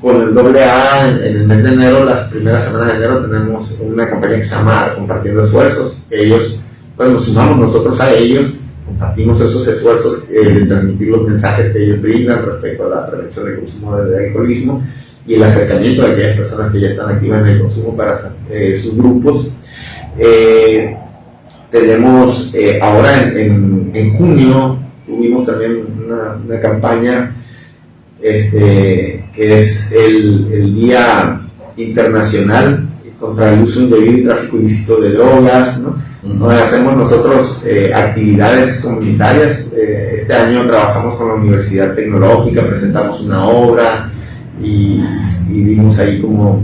Con el AA, en el mes de enero, las primeras semanas de enero, tenemos una campaña que se llama Compartiendo Esfuerzos. Ellos, pues nos sumamos nosotros a ellos, compartimos esos esfuerzos de transmitir los mensajes que ellos brindan respecto a la prevención del consumo de alcoholismo y el acercamiento de aquellas personas que ya están activas en el consumo para sus grupos. Tenemos ahora en junio, tuvimos también una campaña que es el Día Internacional contra el Uso Indebido y Tráfico Ilícito de Drogas, ¿no? Donde hacemos nosotros actividades comunitarias. Este año trabajamos con la Universidad Tecnológica, presentamos una obra y vimos ahí como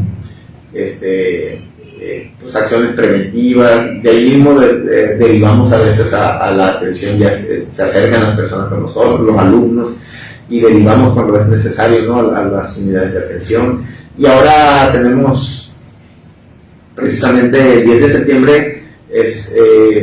pues acciones preventivas. De ahí mismo derivamos a veces a la atención, ya se acercan las personas con nosotros, los alumnos, y derivamos cuando es necesario, ¿no?, a las unidades de atención. Y ahora tenemos precisamente el 10 de septiembre es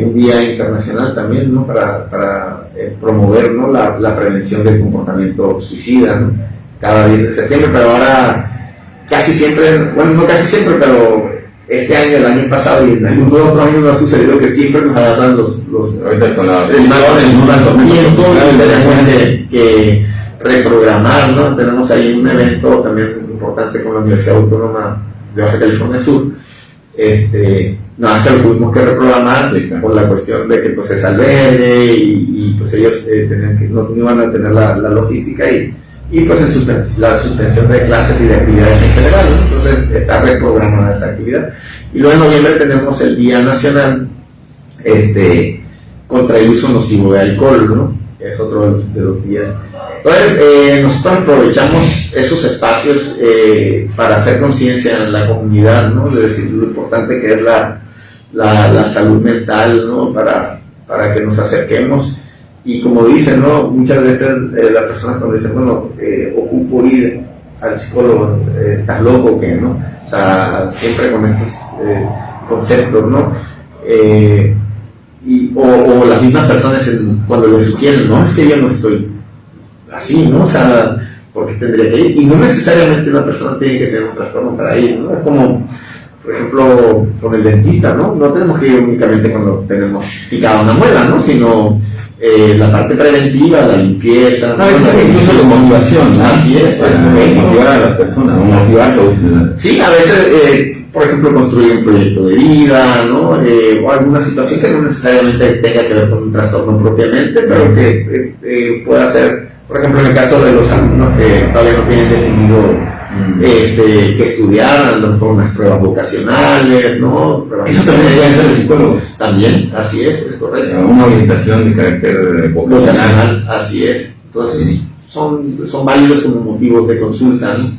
un día internacional también, ¿no?, para promover, ¿no?, la prevención del comportamiento suicida, ¿no?, cada 10 de septiembre. Pero ahora casi siempre, bueno, no casi siempre, pero este año, el año pasado y en algunos otros años nos ha sucedido que siempre nos agarran los ahorita con la tiempo, y tenemos que reprogramar, ¿no? Tenemos ahí un evento también importante con la Universidad Autónoma de Baja California Sur. Nada más que lo tuvimos que reprogramar, sí, claro, por la cuestión de que pues es albergue y pues ellos no iban a tener la logística y pues la suspensión de clases y de actividades en general, ¿no? Entonces está reprogramada esa actividad. Y luego en noviembre tenemos el Día Nacional contra el uso nocivo de alcohol, ¿no?, que es otro de los días. Entonces, nosotros aprovechamos esos espacios para hacer conciencia en la comunidad, ¿no?, de decir lo importante que es la salud mental, ¿no?, para que nos acerquemos. Y como dicen, ¿no?, muchas veces las personas cuando dicen, bueno, ocupo ir al psicólogo, ¿estás loco o qué, no? O sea, siempre con estos conceptos, ¿no? O las mismas personas cuando les sugieren, no, es que yo no estoy así, ¿no? O sea, ¿por qué tendría que ir? Y no necesariamente una persona tiene que tener un trastorno para ir, ¿no? Es como, por ejemplo, con el dentista, ¿no? No tenemos que ir únicamente cuando tenemos picada una muela, ¿no? Sino la parte preventiva, la limpieza. No, eso es incluso de motivación, ¿no? Así es. Motivar a las personas, motivarlos. Sí, a veces, por ejemplo, construir un proyecto de vida, ¿no? O alguna situación que no necesariamente tenga que ver con un trastorno propiamente, pero que pueda ser, por ejemplo, en el caso de los alumnos que todavía no tienen definido que estudiar, a lo mejor unas pruebas vocacionales, ¿no? Eso también pueden ser los psicólogos. También, así es correcto. Una orientación de carácter vocacional. Así es. Entonces, son válidos como motivos de consulta, ¿no?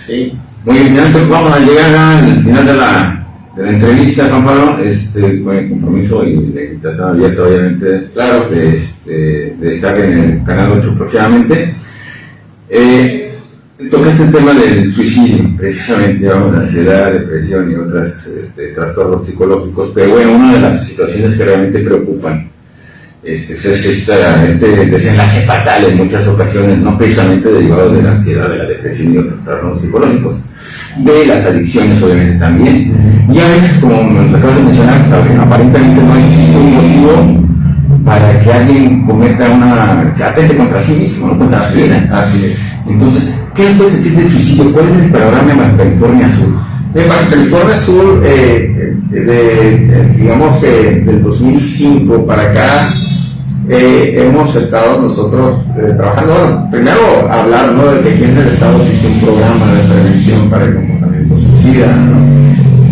Sí. Muy bien, entonces vamos a llegar al final de la entrevista, Juan Pablo, con el compromiso y la invitación abierta, obviamente, claro, de estar en el canal 8 próximamente. Tocaste el tema del suicidio, precisamente, digamos, la ansiedad, depresión y otros trastornos psicológicos, pero bueno, una de las situaciones que realmente preocupan es este desenlace fatal en muchas ocasiones, no precisamente derivado de la ansiedad, de la depresión y otros trastornos psicológicos, de las adicciones obviamente también, y a veces, como nos acabas de mencionar, aparentemente no existe un motivo para que alguien se atente contra sí mismo, ¿no?, contra la vida. Así es. Entonces, ¿qué puedes decir del suicidio? ¿Cuál es el panorama en Baja California Sur? En Baja California Sur, digamos que del 2005 para acá, hemos estado nosotros trabajando. Bueno, primero hablar, ¿no?, de que aquí en el estado existe un programa de prevención para el comportamiento suicida, ¿no?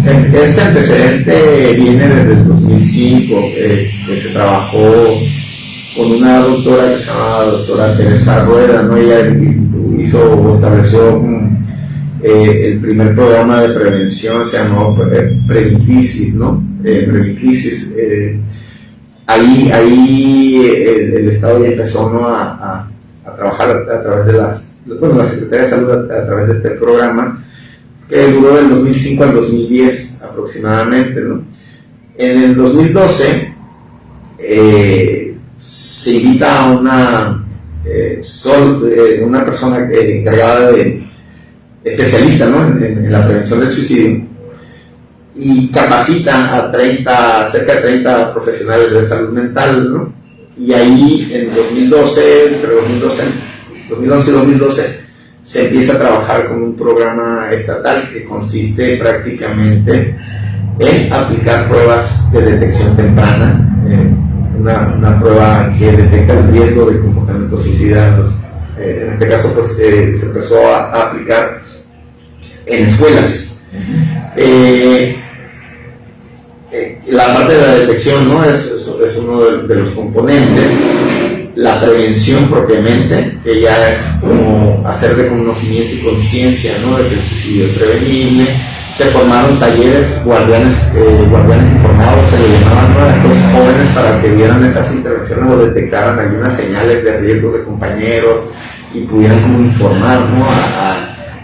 Este antecedente viene desde el 2005, que se trabajó con una doctora que se llama doctora Teresa Rueda, ¿no? Ella estableció el primer programa de prevención, se llamó Previcrisis, ¿no? Previcrisis. Ahí el Estado ya empezó, ¿no? a trabajar a través de la Secretaría de Salud a través de este programa, que duró del 2005 al 2010 aproximadamente, ¿no? En el 2012 se invita a una persona encargada de especialista, ¿no? en la prevención del suicidio, y capacita a cerca de 30 profesionales de salud mental, ¿no? Y ahí en 2012, entre 2011 y 2012, se empieza a trabajar con un programa estatal que consiste prácticamente en aplicar pruebas de detección temprana, una prueba que detecta el riesgo de comportamientos suicidas. En este caso, pues, se empezó a aplicar en escuelas. La parte de la detección, ¿no? es uno de los componentes. La prevención propiamente, que ya es como hacer de conocimiento y conciencia, ¿no? De que el suicidio es prevenible. Se formaron talleres, guardianes informados, se le llamaban, ¿no? a estos jóvenes para que vieran esas intervenciones o detectaran algunas señales de riesgo de compañeros y pudieran como informar, ¿no?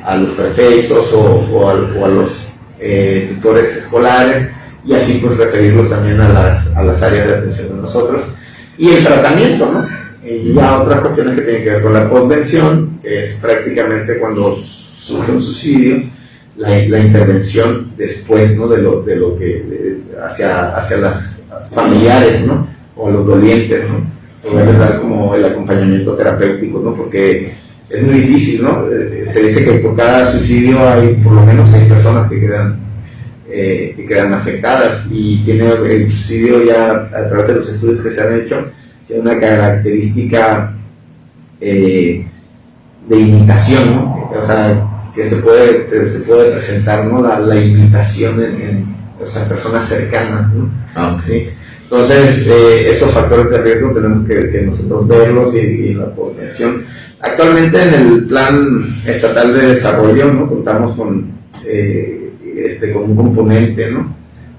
a los prefectos o a los tutores escolares, y así pues referirlos también a las áreas de atención de nosotros. Y el tratamiento, ¿no? Y ya otras cuestiones que tienen que ver con la convención, que es prácticamente cuando surge un suicidio, la intervención después, ¿no? de lo que hacia las familiares, ¿no? O los dolientes, ¿no? Poder dar como el acompañamiento terapéutico, ¿no? Porque es muy difícil, ¿no? Se dice que por cada suicidio hay por lo menos 6 personas que quedan afectadas, y tiene el suicidio, ya a través de los estudios que se han hecho, tiene una característica de imitación, ¿no? O sea, que se puede presentar, ¿no? la imitación en personas cercanas, ¿no? ¿Sí? Entonces, esos factores de riesgo tenemos que nosotros verlos y la prevención. Actualmente en el Plan Estatal de Desarrollo, ¿no? Contamos con un componente, ¿no?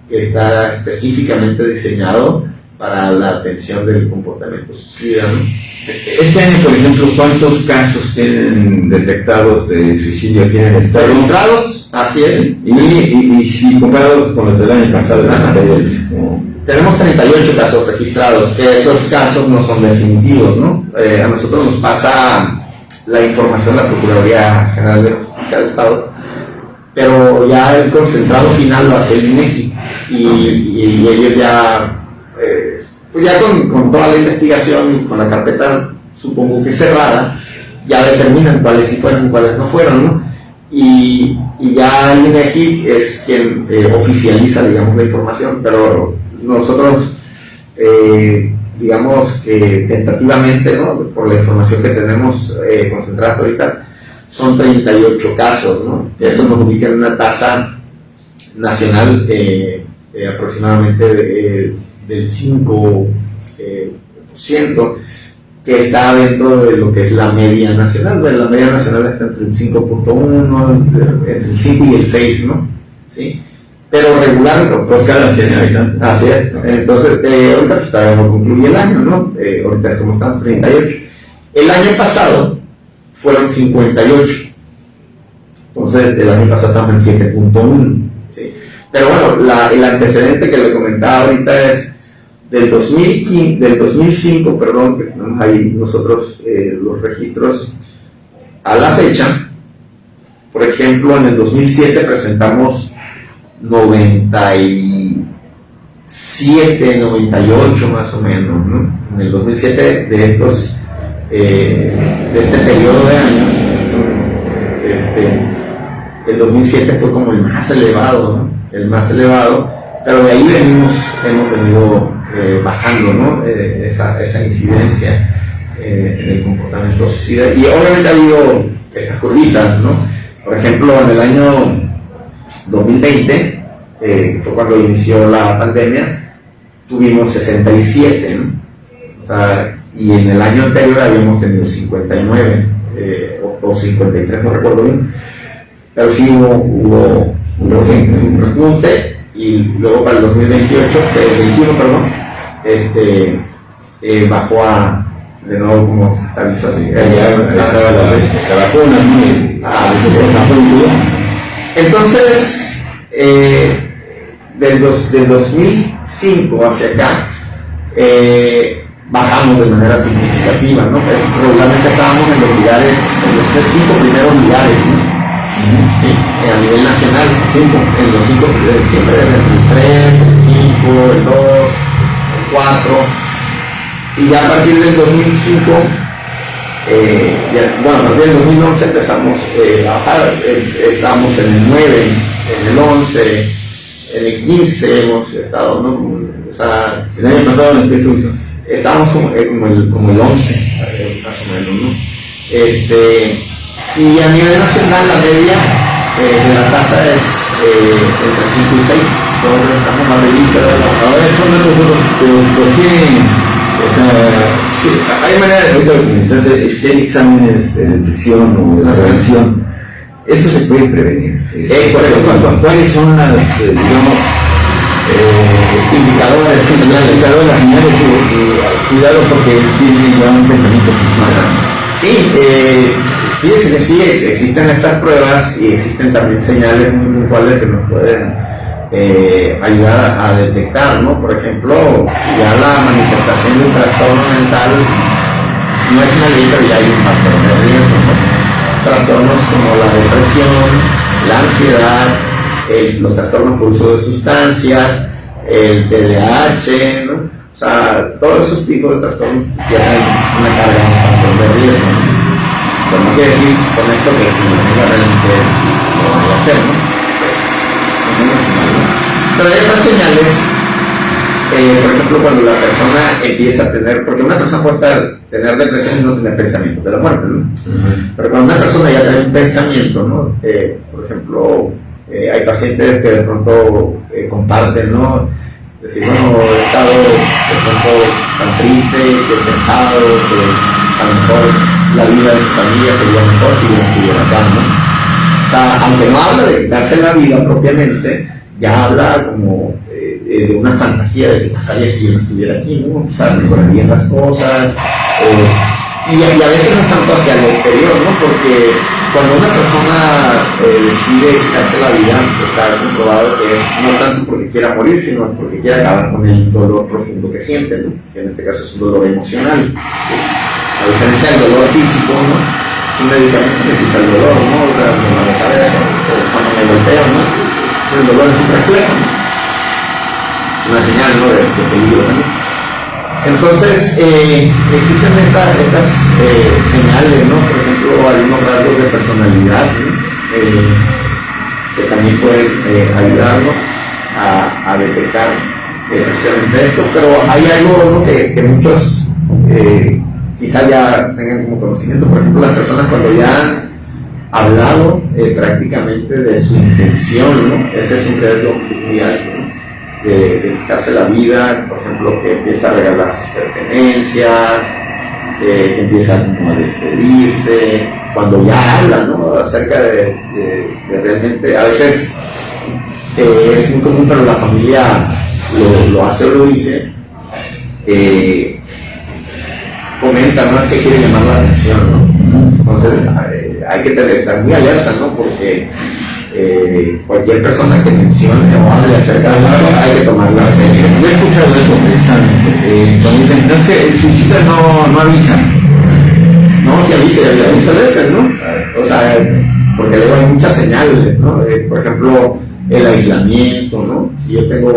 Que está específicamente diseñado para la atención del comportamiento suicida, ¿no? Este año, por ejemplo, ¿cuántos casos tienen detectados de suicidio aquí en el estado? Registrados, así es. Y si comparados con los del año pasado, tenemos 38 casos registrados, que esos casos no son definitivos, ¿no? A nosotros nos pasa la información de la Procuraduría General de Justicia del Estado, pero ya el concentrado final lo hace el INEGI, y ellos ya, pues ya con toda la investigación y con la carpeta, supongo que cerrada, ya determinan cuáles sí fueron y cuáles no fueron, ¿no? Y ya el INEGI es quien oficializa, digamos, la información, pero nosotros, digamos que tentativamente, ¿no? Por la información que tenemos concentrada hasta ahorita, son 38 casos, ¿no? Eso nos ubica en una tasa nacional aproximadamente del 5%, que está dentro de lo que es la media nacional. La media nacional está entre el 5.1, entre el 5 y el 6, ¿no? ¿Sí? Pero regular, pues cada 100 habitantes. Así es. Entonces, ahorita pues todavía no concluye el año, ¿no? Ahorita es como están, 38. El año pasado fueron 58. Entonces, el año pasado estábamos en 7.1. ¿Sí? Pero bueno, el antecedente que le comentaba ahorita es del 2005, perdón, que tenemos ahí nosotros los registros a la fecha. Por ejemplo, en el 2007 presentamos 97, 98 más o menos, ¿no? En el 2007 de este periodo de años, el 2007 fue como el más elevado, ¿no? El más elevado, pero de ahí hemos venido bajando, ¿no? Esa incidencia en el comportamiento suicida, y obviamente ha habido estas curvitas, ¿no? Por ejemplo, en el año 2020, fue cuando inició la pandemia, tuvimos 67, ¿no? O sea, y en el año anterior habíamos tenido 59 o 53, no recuerdo bien, pero sí hubo un repunte, y luego para el 2021, bajó a, de nuevo, como se estabilizó así. La vacuna, Entonces, del 2005 hacia acá, bajamos de manera significativa, ¿no? Regularmente estábamos en los lugares, en los 5 primeros lugares, ¿no? Sí, a nivel nacional, en los 5 primeros, siempre desde el 3, el 5, el 2, el 4, y ya a partir del 2005, a partir del 2011 empezamos a bajar, estábamos en el 9, en el 11, en el 15 hemos estado, ¿no? O sea, el año pasado en el P1 estábamos como el 11, más o menos, ¿no? Y a nivel nacional la media de la tasa es entre 5 y 6, entonces estamos más debilitos. Ahora son datos duros, pero ¿por qué? O sea, sí, hay manera de hacer exámenes de nutrición o de la prevención. Esto se puede prevenir. ¿Cuáles son las, digamos, indicadores, las señales? Cuidado porque tiene ya un pensamiento funcional. Sí, fíjense que sí, existen estas pruebas y existen también señales muy puntuales que nos pueden ayudar a detectar, ¿no? Por ejemplo, ya la manifestación de un trastorno mental no es una ley, pero ya hay un factor de riesgo, ¿no? Trastornos como la depresión, la ansiedad, los trastornos por uso de sustancias, el TDAH, ¿no? O sea, todos esos tipos de trastornos tienen una carga, un factor de riesgo, ¿no? Pero no quiere decir con esto que tenga realmente lo vaya a hacer, ¿no? Pues, no es señal, ¿no? Pero hay otras señales, por ejemplo, cuando la persona empieza a tener, porque una persona puede tener depresión y no tener pensamientos de la muerte, ¿no? Pero cuando una persona ya tiene un pensamiento, ¿no? Por ejemplo, hay pacientes que de pronto comparten, ¿no? Es decir, bueno, he estado de pronto tan triste, que he pensado que a lo mejor la vida de mi familia sería mejor si yo no estuviera acá, ¿no? O sea, aunque no habla de quitarse la vida propiamente, ya habla como de una fantasía de qué pasaría si yo no estuviera aquí, ¿no? O sea, mejorarían las cosas, y a veces no es tanto hacia el exterior, ¿no? Porque cuando una persona decide quitarse la vida, está comprobado que es no tanto porque quiera morir, sino porque quiere acabar con el dolor profundo que siente, ¿no? Que en este caso es un dolor emocional, ¿sí? A diferencia del dolor físico, ¿no? Es un medicamento que quita el dolor, ¿no? La cabeza, o cuando me golpeo, ¿no? El dolor es un reflejo, ¿no? Es una señal, ¿no? de peligro también. Entonces, existen estas señales, ¿no? Por ejemplo, algunos rasgos de personalidad, ¿no? Que también pueden ayudarnos a detectar precisamente esto, pero hay algo, ¿no? que muchos quizás ya tengan como conocimiento. Por ejemplo, las personas cuando ya han hablado prácticamente de su intención, ¿no? Ese es un riesgo muy alto, ¿no? De quitarse la vida, por ejemplo, que empieza a regalar sus pertenencias, que empieza como a despedirse, cuando ya habla, ¿no? Acerca de realmente, a veces es muy común, pero la familia lo hace o lo dice, comenta, ¿no? Es que quiere llamar la atención, ¿no? Entonces hay que estar muy alerta, ¿no? Porque cualquier persona que mencione o hable acerca de algo hay que tomarla en serio. Yo he escuchado eso precisamente, cuando dicen, no, es que el suicida no avisa. No, sí avisa muchas veces, ¿no? O sea, porque luego hay muchas señales, ¿no? Por ejemplo, el aislamiento, ¿no? Si yo tengo a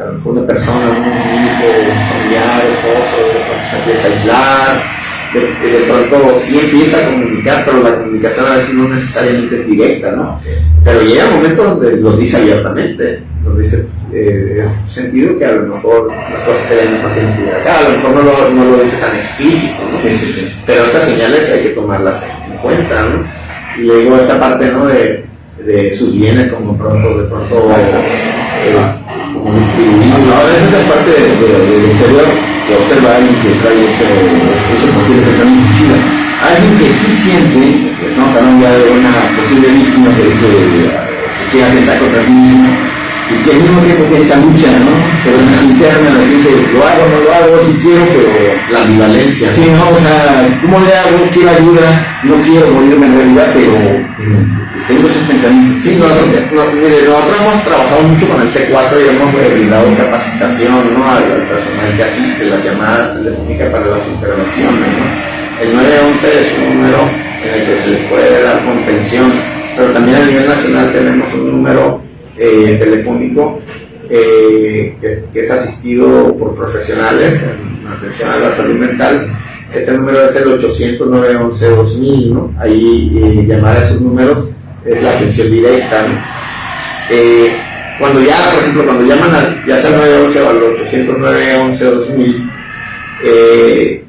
lo mejor una persona, un hijo, un familiar, esposo, se empieza a aislar, de pronto sí empieza a comunicar, pero la comunicación a veces no necesariamente es directa, ¿no? Pero llega un momento donde lo dice abiertamente, donde dice, sentido que a lo mejor las cosas que ven no estuviera acá, a lo mejor no lo dice tan explícito, ¿no? Sí. Pero esas señales hay que tomarlas en cuenta, ¿no? Y luego esta parte, ¿no? de sus bienes, como de pronto como distribuido. Ahora esa es la parte del exterior que observa a alguien que trae ese posible pensamiento suicida. Alguien que sí siente, estamos hablando ya de una posible víctima que dice que quiere atentar contra sí mismo, y que al mismo tiempo tiene esa lucha, ¿no? Pero en la interna le dice, lo hago, no lo hago, sí quiero, pero La ambivalencia. sí, ¿no? O sea, ¿cómo le hago? Quiero ayuda, no quiero morirme en realidad, pero tengo esos pensamientos. Sí, mire, nosotros hemos trabajado mucho con el C4 y hemos brindado capacitación, ¿no? al personal que asiste, la llamada telefónica para las intervenciones, ¿no? El 911 es un número en el que se les puede dar contención, pero también a nivel nacional tenemos un número telefónico que es asistido por profesionales en atención a la salud mental. Este número es el 800-911-2000, ¿no? Ahí llamar a esos números es la atención directa, ¿no? Cuando ya, por ejemplo, cuando llaman ya sea al 911 o al 800-911-2000,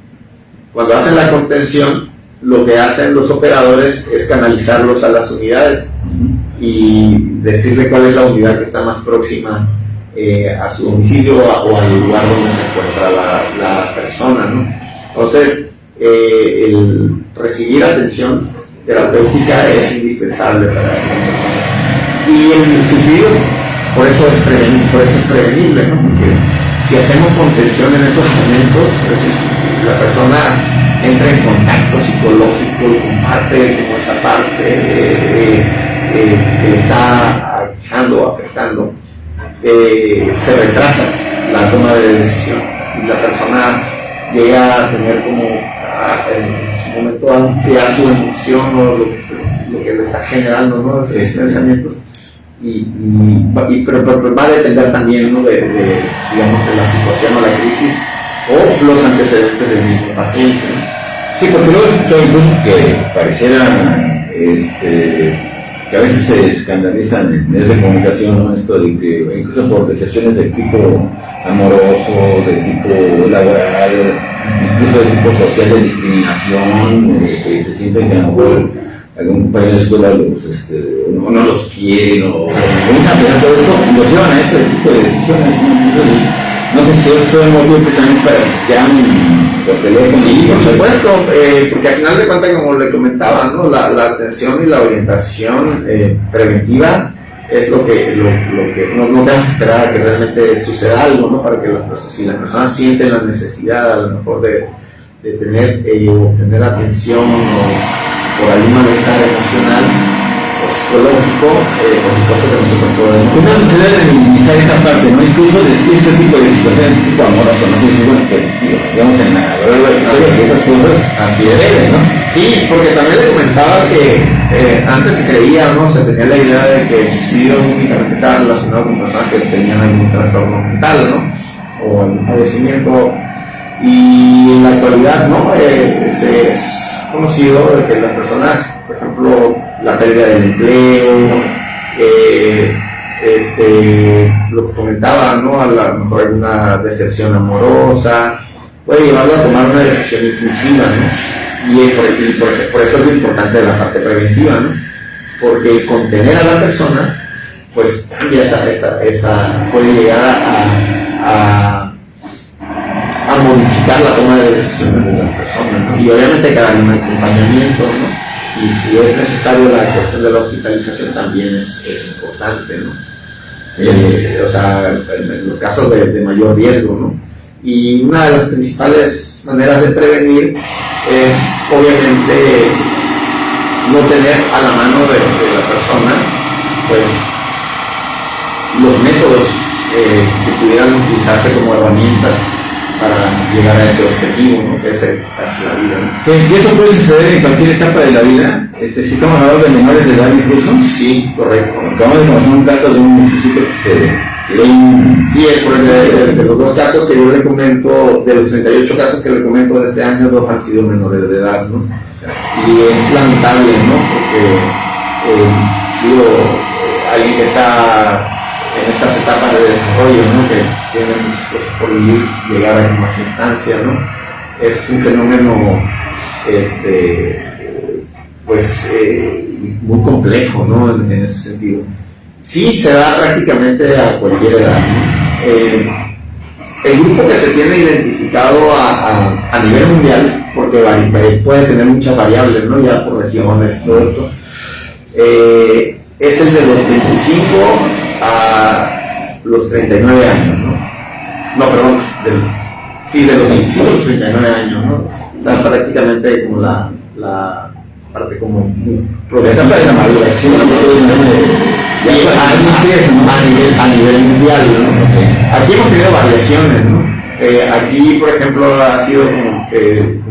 cuando hacen la contención, lo que hacen los operadores es canalizarlos a las unidades y decirle cuál es la unidad que está más próxima a su domicilio o al lugar donde se encuentra la persona, ¿no? Entonces, el recibir atención terapéutica es indispensable para la persona. Y el suicidio, por eso es prevenible, ¿no? Porque si hacemos contención en esos momentos, pues la persona entra en contacto psicológico y comparte como esa parte que le está aquejando o afectando, se retrasa la toma de decisión y la persona llega a tener como en su momento a ampliar su emoción o lo que le está generando, ¿no? Esos pensamientos pero va a depender también, ¿no? digamos, de la situación o la crisis o los antecedentes del mismo paciente, ¿no? Sí, porque luego escucho incluso que pareciera que a veces se escandalizan en medios de comunicación, ¿no? Esto de que incluso por decepciones de tipo amoroso, de tipo laboral, incluso de tipo social de discriminación, que se sienten que a lo mejor algún compañero de escuela no los quiere o todo eso, los llevan a ese tipo de decisiones, ¿no? Entonces, no sé si eso es el motivo precisamente para que llamen por teléfono. Sí, por supuesto, porque al final de cuentas, como le comentaba, ¿no? la atención y la orientación preventiva es lo que no tenemos que esperar a que realmente suceda algo, ¿no? Para que si las personas sienten la necesidad a lo mejor de tener atención o por algún malestar emocional o psicológico, por supuesto que nosotros podemos. Entonces se debe minimizar esa parte, ¿no? Incluso de este tipo de situaciones, tipo amoroso, ¿no? Que bueno, que digamos en la historia que esas cosas así es, ¿no? Sí, porque también le comentaba que antes se creía, ¿no? Se tenía la idea de que el suicidio únicamente estaba relacionado con personas que tenían algún trastorno mental, ¿no? O algún padecimiento. Y en la actualidad, ¿no? Es conocido de que las personas, por ejemplo, la pérdida del empleo, lo que comentaba, ¿no? A lo mejor alguna decepción amorosa, puede llevarlo a tomar una decisión impulsiva, ¿no? Y por eso es lo importante de la parte preventiva, ¿no? Porque contener a la persona, pues cambia puede llegar a modificar la toma de decisiones de las personas, ¿no? Y obviamente hay que darle un acompañamiento, ¿no? Y si es necesario la cuestión de la hospitalización también es importante, ¿no? O sea, en los casos de mayor riesgo, ¿no? Y una de las principales maneras de prevenir es obviamente no tener a la mano de la persona pues los métodos que pudieran utilizarse como herramientas para llegar a ese objetivo, ¿no? Que es la vida, ¿no? ¿Y eso puede suceder en cualquier etapa de la vida? Si estamos hablando de menores de edad incluso. Sí, correcto. Acabamos de conocer un caso de un muchachito de los dos casos que yo le comento, de los 38 casos que le comento de este año, 2 han sido menores de edad, ¿no? Y es lamentable, ¿no? Porque, alguien que está en esas etapas de desarrollo, ¿no? Que tiene muchas cosas por vivir, llegar a más instancias, ¿no? Es un fenómeno, muy complejo, ¿no? En ese sentido. Sí se da prácticamente a cualquier edad, ¿no? El grupo que se tiene identificado a nivel mundial, porque puede tener muchas variables, ¿no? Ya por regiones, todo esto, es el de los 25 a los 39 años, ¿no? No, perdón, de los 25 a los 39 años, ¿no? O sea, prácticamente como la parte como la etapa de la maduración a nivel mundial, ¿no? Okay. Aquí hemos tenido variaciones, ¿no? Aquí, por ejemplo, ha sido como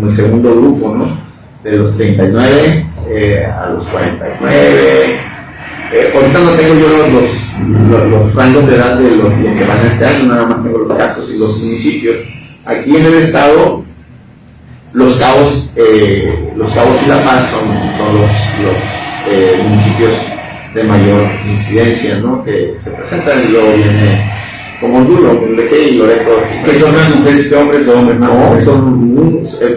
el segundo grupo, ¿no? De los 39 a los 49. Ahorita no tengo yo los rangos de edad de los que van este año, nada más tengo los casos y los municipios. Aquí en el estado, Los Cabos y La Paz son los municipios de mayor incidencia, ¿no? Que se presentan, y luego viene como Honduras, Leque y Loreto. ¿Que son más mujeres que hombres o hombres más mujeres?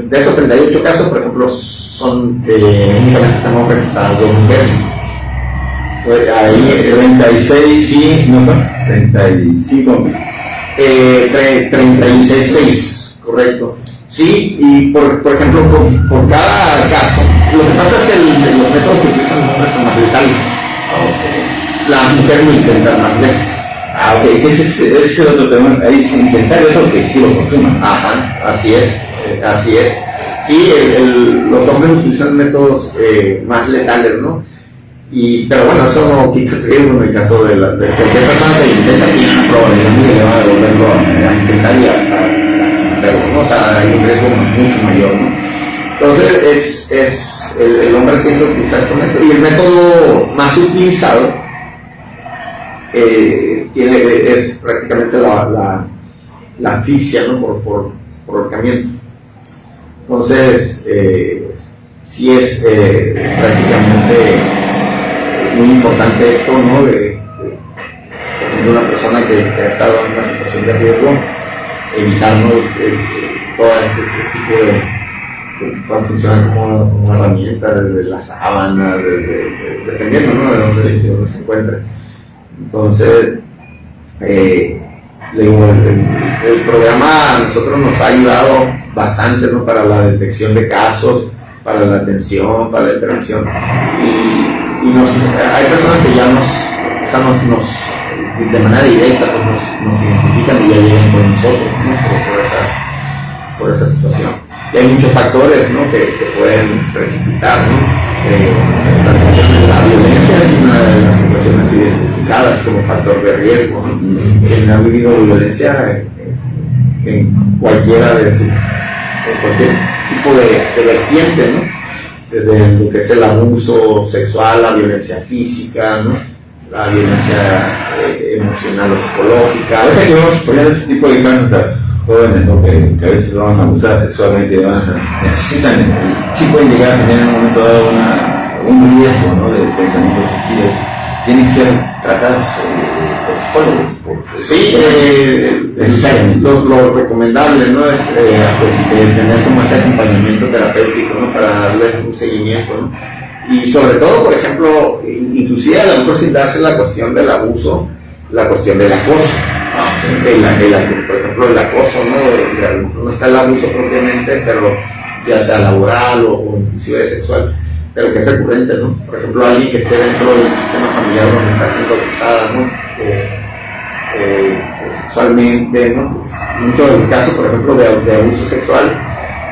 De esos 38 casos, por ejemplo, son únicamente estamos registradas 2 mujeres. Pues ahí 36, sí, no, 35. 36, correcto. Sí, y por ejemplo, por cada caso, lo que pasa es que los métodos que utilizan los hombres son más letales. Las mujeres lo intentan más veces. Ok, ese es otro tema, ahí es intentar otro que sí lo consuman. Ajá, así es. Sí, los hombres utilizan métodos más letales, ¿no? Pero bueno, eso no quita el riesgo en el caso de cualquier persona que intenta, tiene una probabilidad muy elevada de volverlo a intentar pero ¿no? O sea, hay un riesgo mucho mayor, ¿no? Entonces el hombre tiende a utilizar este método, y el método más utilizado es prácticamente la asfixia, ¿no? por ahorcamiento. Entonces sí es prácticamente muy importante esto, ¿no? De una persona que ha estado en una situación de riesgo, evitar, ¿no? Todo este tipo de puedan funcionar como una herramienta, desde la sábana, dependiendo, ¿no? de dónde se encuentre. Entonces, el programa a nosotros nos ha ayudado bastante, ¿no? Para la detección de casos, para la atención, para la intervención. Y hay personas que ya de manera directa pues nos identifican y ya llegan con nosotros, ¿no? por esa situación. Y hay muchos factores, ¿no? que pueden precipitar, ¿no? La violencia es una de las situaciones identificadas como factor de riesgo, ¿no? Quien ha vivido violencia en cualquier tipo de vertiente, ¿no? Desde lo que es el abuso sexual, la violencia física, ¿no? La violencia emocional o psicológica. Ahorita que vamos a poner ese tipo de casos jóvenes, ¿no? que a veces van a abusar sexualmente y demás, necesitan, sí pueden llegar a tener en un momento dado un riesgo, ¿no? de pensamientos suicidas. Tienen que ser tratadas por psicólogos. Sí, necesariamente. Lo recomendable, ¿no? Es tener como ese acompañamiento terapéutico, ¿no? Para darle un seguimiento, ¿no? Y sobre todo, por ejemplo, inclusive a lo mejor sin darse la cuestión del abuso, la cuestión del acoso. Por ejemplo, el acoso, ¿no? No está el abuso propiamente, pero ya sea laboral o inclusive sexual, pero que es recurrente, ¿no? Por ejemplo, alguien que esté dentro del sistema familiar donde está siendo acusada, ¿no? Sexualmente, ¿no? Muchos de los casos, por ejemplo, de abuso sexual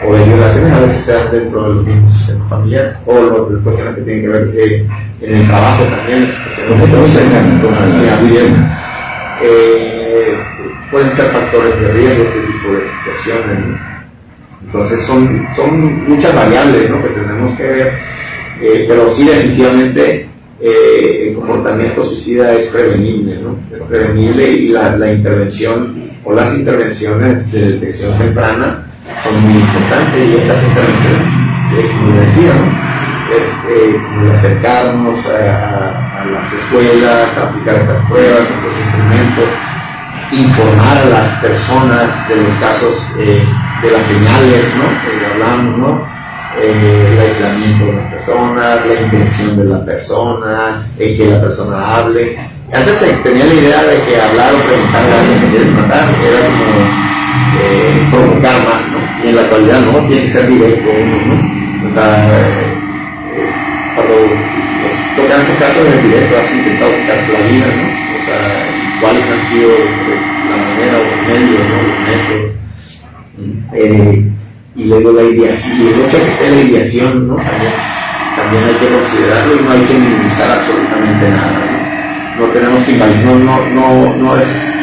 o de violaciones a veces se dan dentro de los mismos sistemas familiares, o las cuestiones que tienen que ver en el trabajo también, pueden ser factores de riesgo, este tipo de situaciones, ¿no? Entonces son muchas variables, ¿no? que tenemos que ver, pero sí definitivamente el comportamiento suicida es prevenible, ¿no? Es prevenible, y la intervención o las intervenciones de detección temprana son muy importantes, y estas intervenciones, como decía, ¿no? Es acercarnos a las escuelas, a aplicar estas pruebas, estos instrumentos, informar a las personas de los casos, de las señales, ¿no? Que hablamos, ¿no? El aislamiento de las personas, la intención de la persona, el que la persona hable, Antes tenía la idea de que hablar o preguntarle a alguien que quieres matar era como provocar más, ¿no? Y en la actualidad no, tiene que ser directo uno, ¿no? O sea, cuando nos tocan estos casos de directo, has intentado quitarte la vida, ¿no? O sea, cuáles han sido la manera o los medios, ¿no? Los métodos. Y luego la ideación, y el hecho de que esté la ideación, ¿no? También hay que considerarlo y no hay que minimizar absolutamente nada, ¿no? No tenemos que invalidar, no es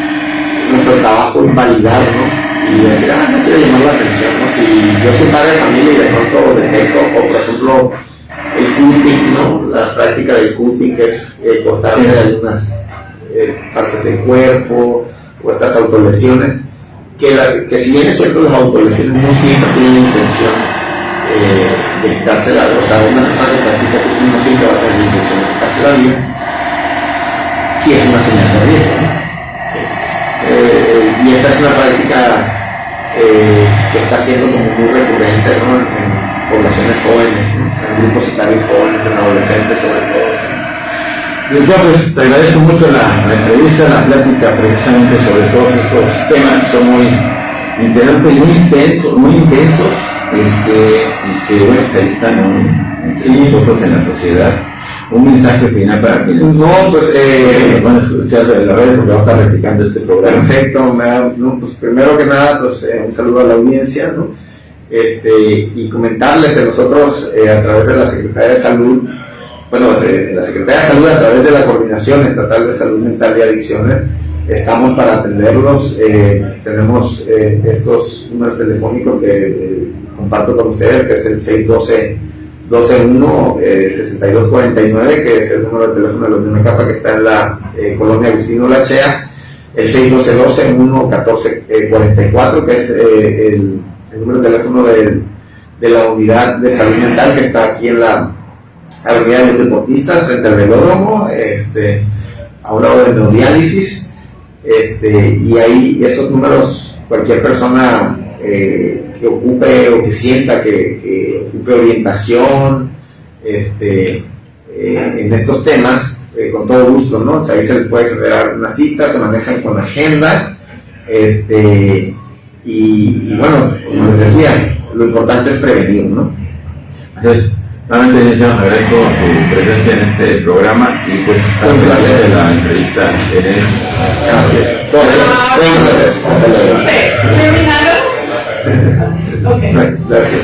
nuestro trabajo invalidar, ¿no? Y decir, no quiero llamar la atención, ¿no? Si yo soy padre de familia y de pronto detecto, o por ejemplo, el cutting, ¿no? La práctica del cutting, que es cortarse algunas partes del cuerpo, o estas autolesiones, que si bien es cierto, las autolesiones no siempre tienen la intención de quitarse la vida, o sea, una persona que practica cutting no siempre va a tener la intención de quitarse la vida, sí es una señal de riesgo, ¿no? Sí. Y esa es una práctica que está siendo como muy recurrente, ¿no? En poblaciones jóvenes, ¿no? En grupos etarios jóvenes, en adolescentes sobre todo. Licenciado, pues te agradezco mucho la entrevista, la plática precisamente sobre todos estos temas que son muy interesantes y muy intensos, y que bueno, pues ahí están, ¿no? Sí, nosotros en la sociedad. Un mensaje final para quienes nos van a escuchar de la red, porque vamos a estar replicando este programa. Perfecto, pues primero que nada, pues un saludo a la audiencia, ¿no? Y comentarles que nosotros a través de la Secretaría de Salud, la Secretaría de Salud a través de la Coordinación Estatal de Salud Mental y Adicciones, estamos para atenderlos. Tenemos estos números telefónicos que comparto con ustedes, que es el 612-1-6249, que es el número de teléfono de la Unión Capa, que está en la colonia Agustino Lachea, el 612-1-1444, que es el número de teléfono de la Unidad de Salud Mental, que está aquí en la Avenida de los Deportistas, frente al velódromo, a un lado de Neodiálisis, y ahí esos números, cualquier persona que ocupe o que sienta que ocupe orientación en estos temas, con todo gusto, ¿no? O sea, ahí se les puede generar una cita, se manejan con agenda, y bueno, como les decía, lo importante es prevenir, ¿no? Entonces, realmente, licenciado, agradezco tu presencia en este programa y pues un placer de la entrevista. Gracias. Todo un placer. ¿Terminaron? Ok. Gracias.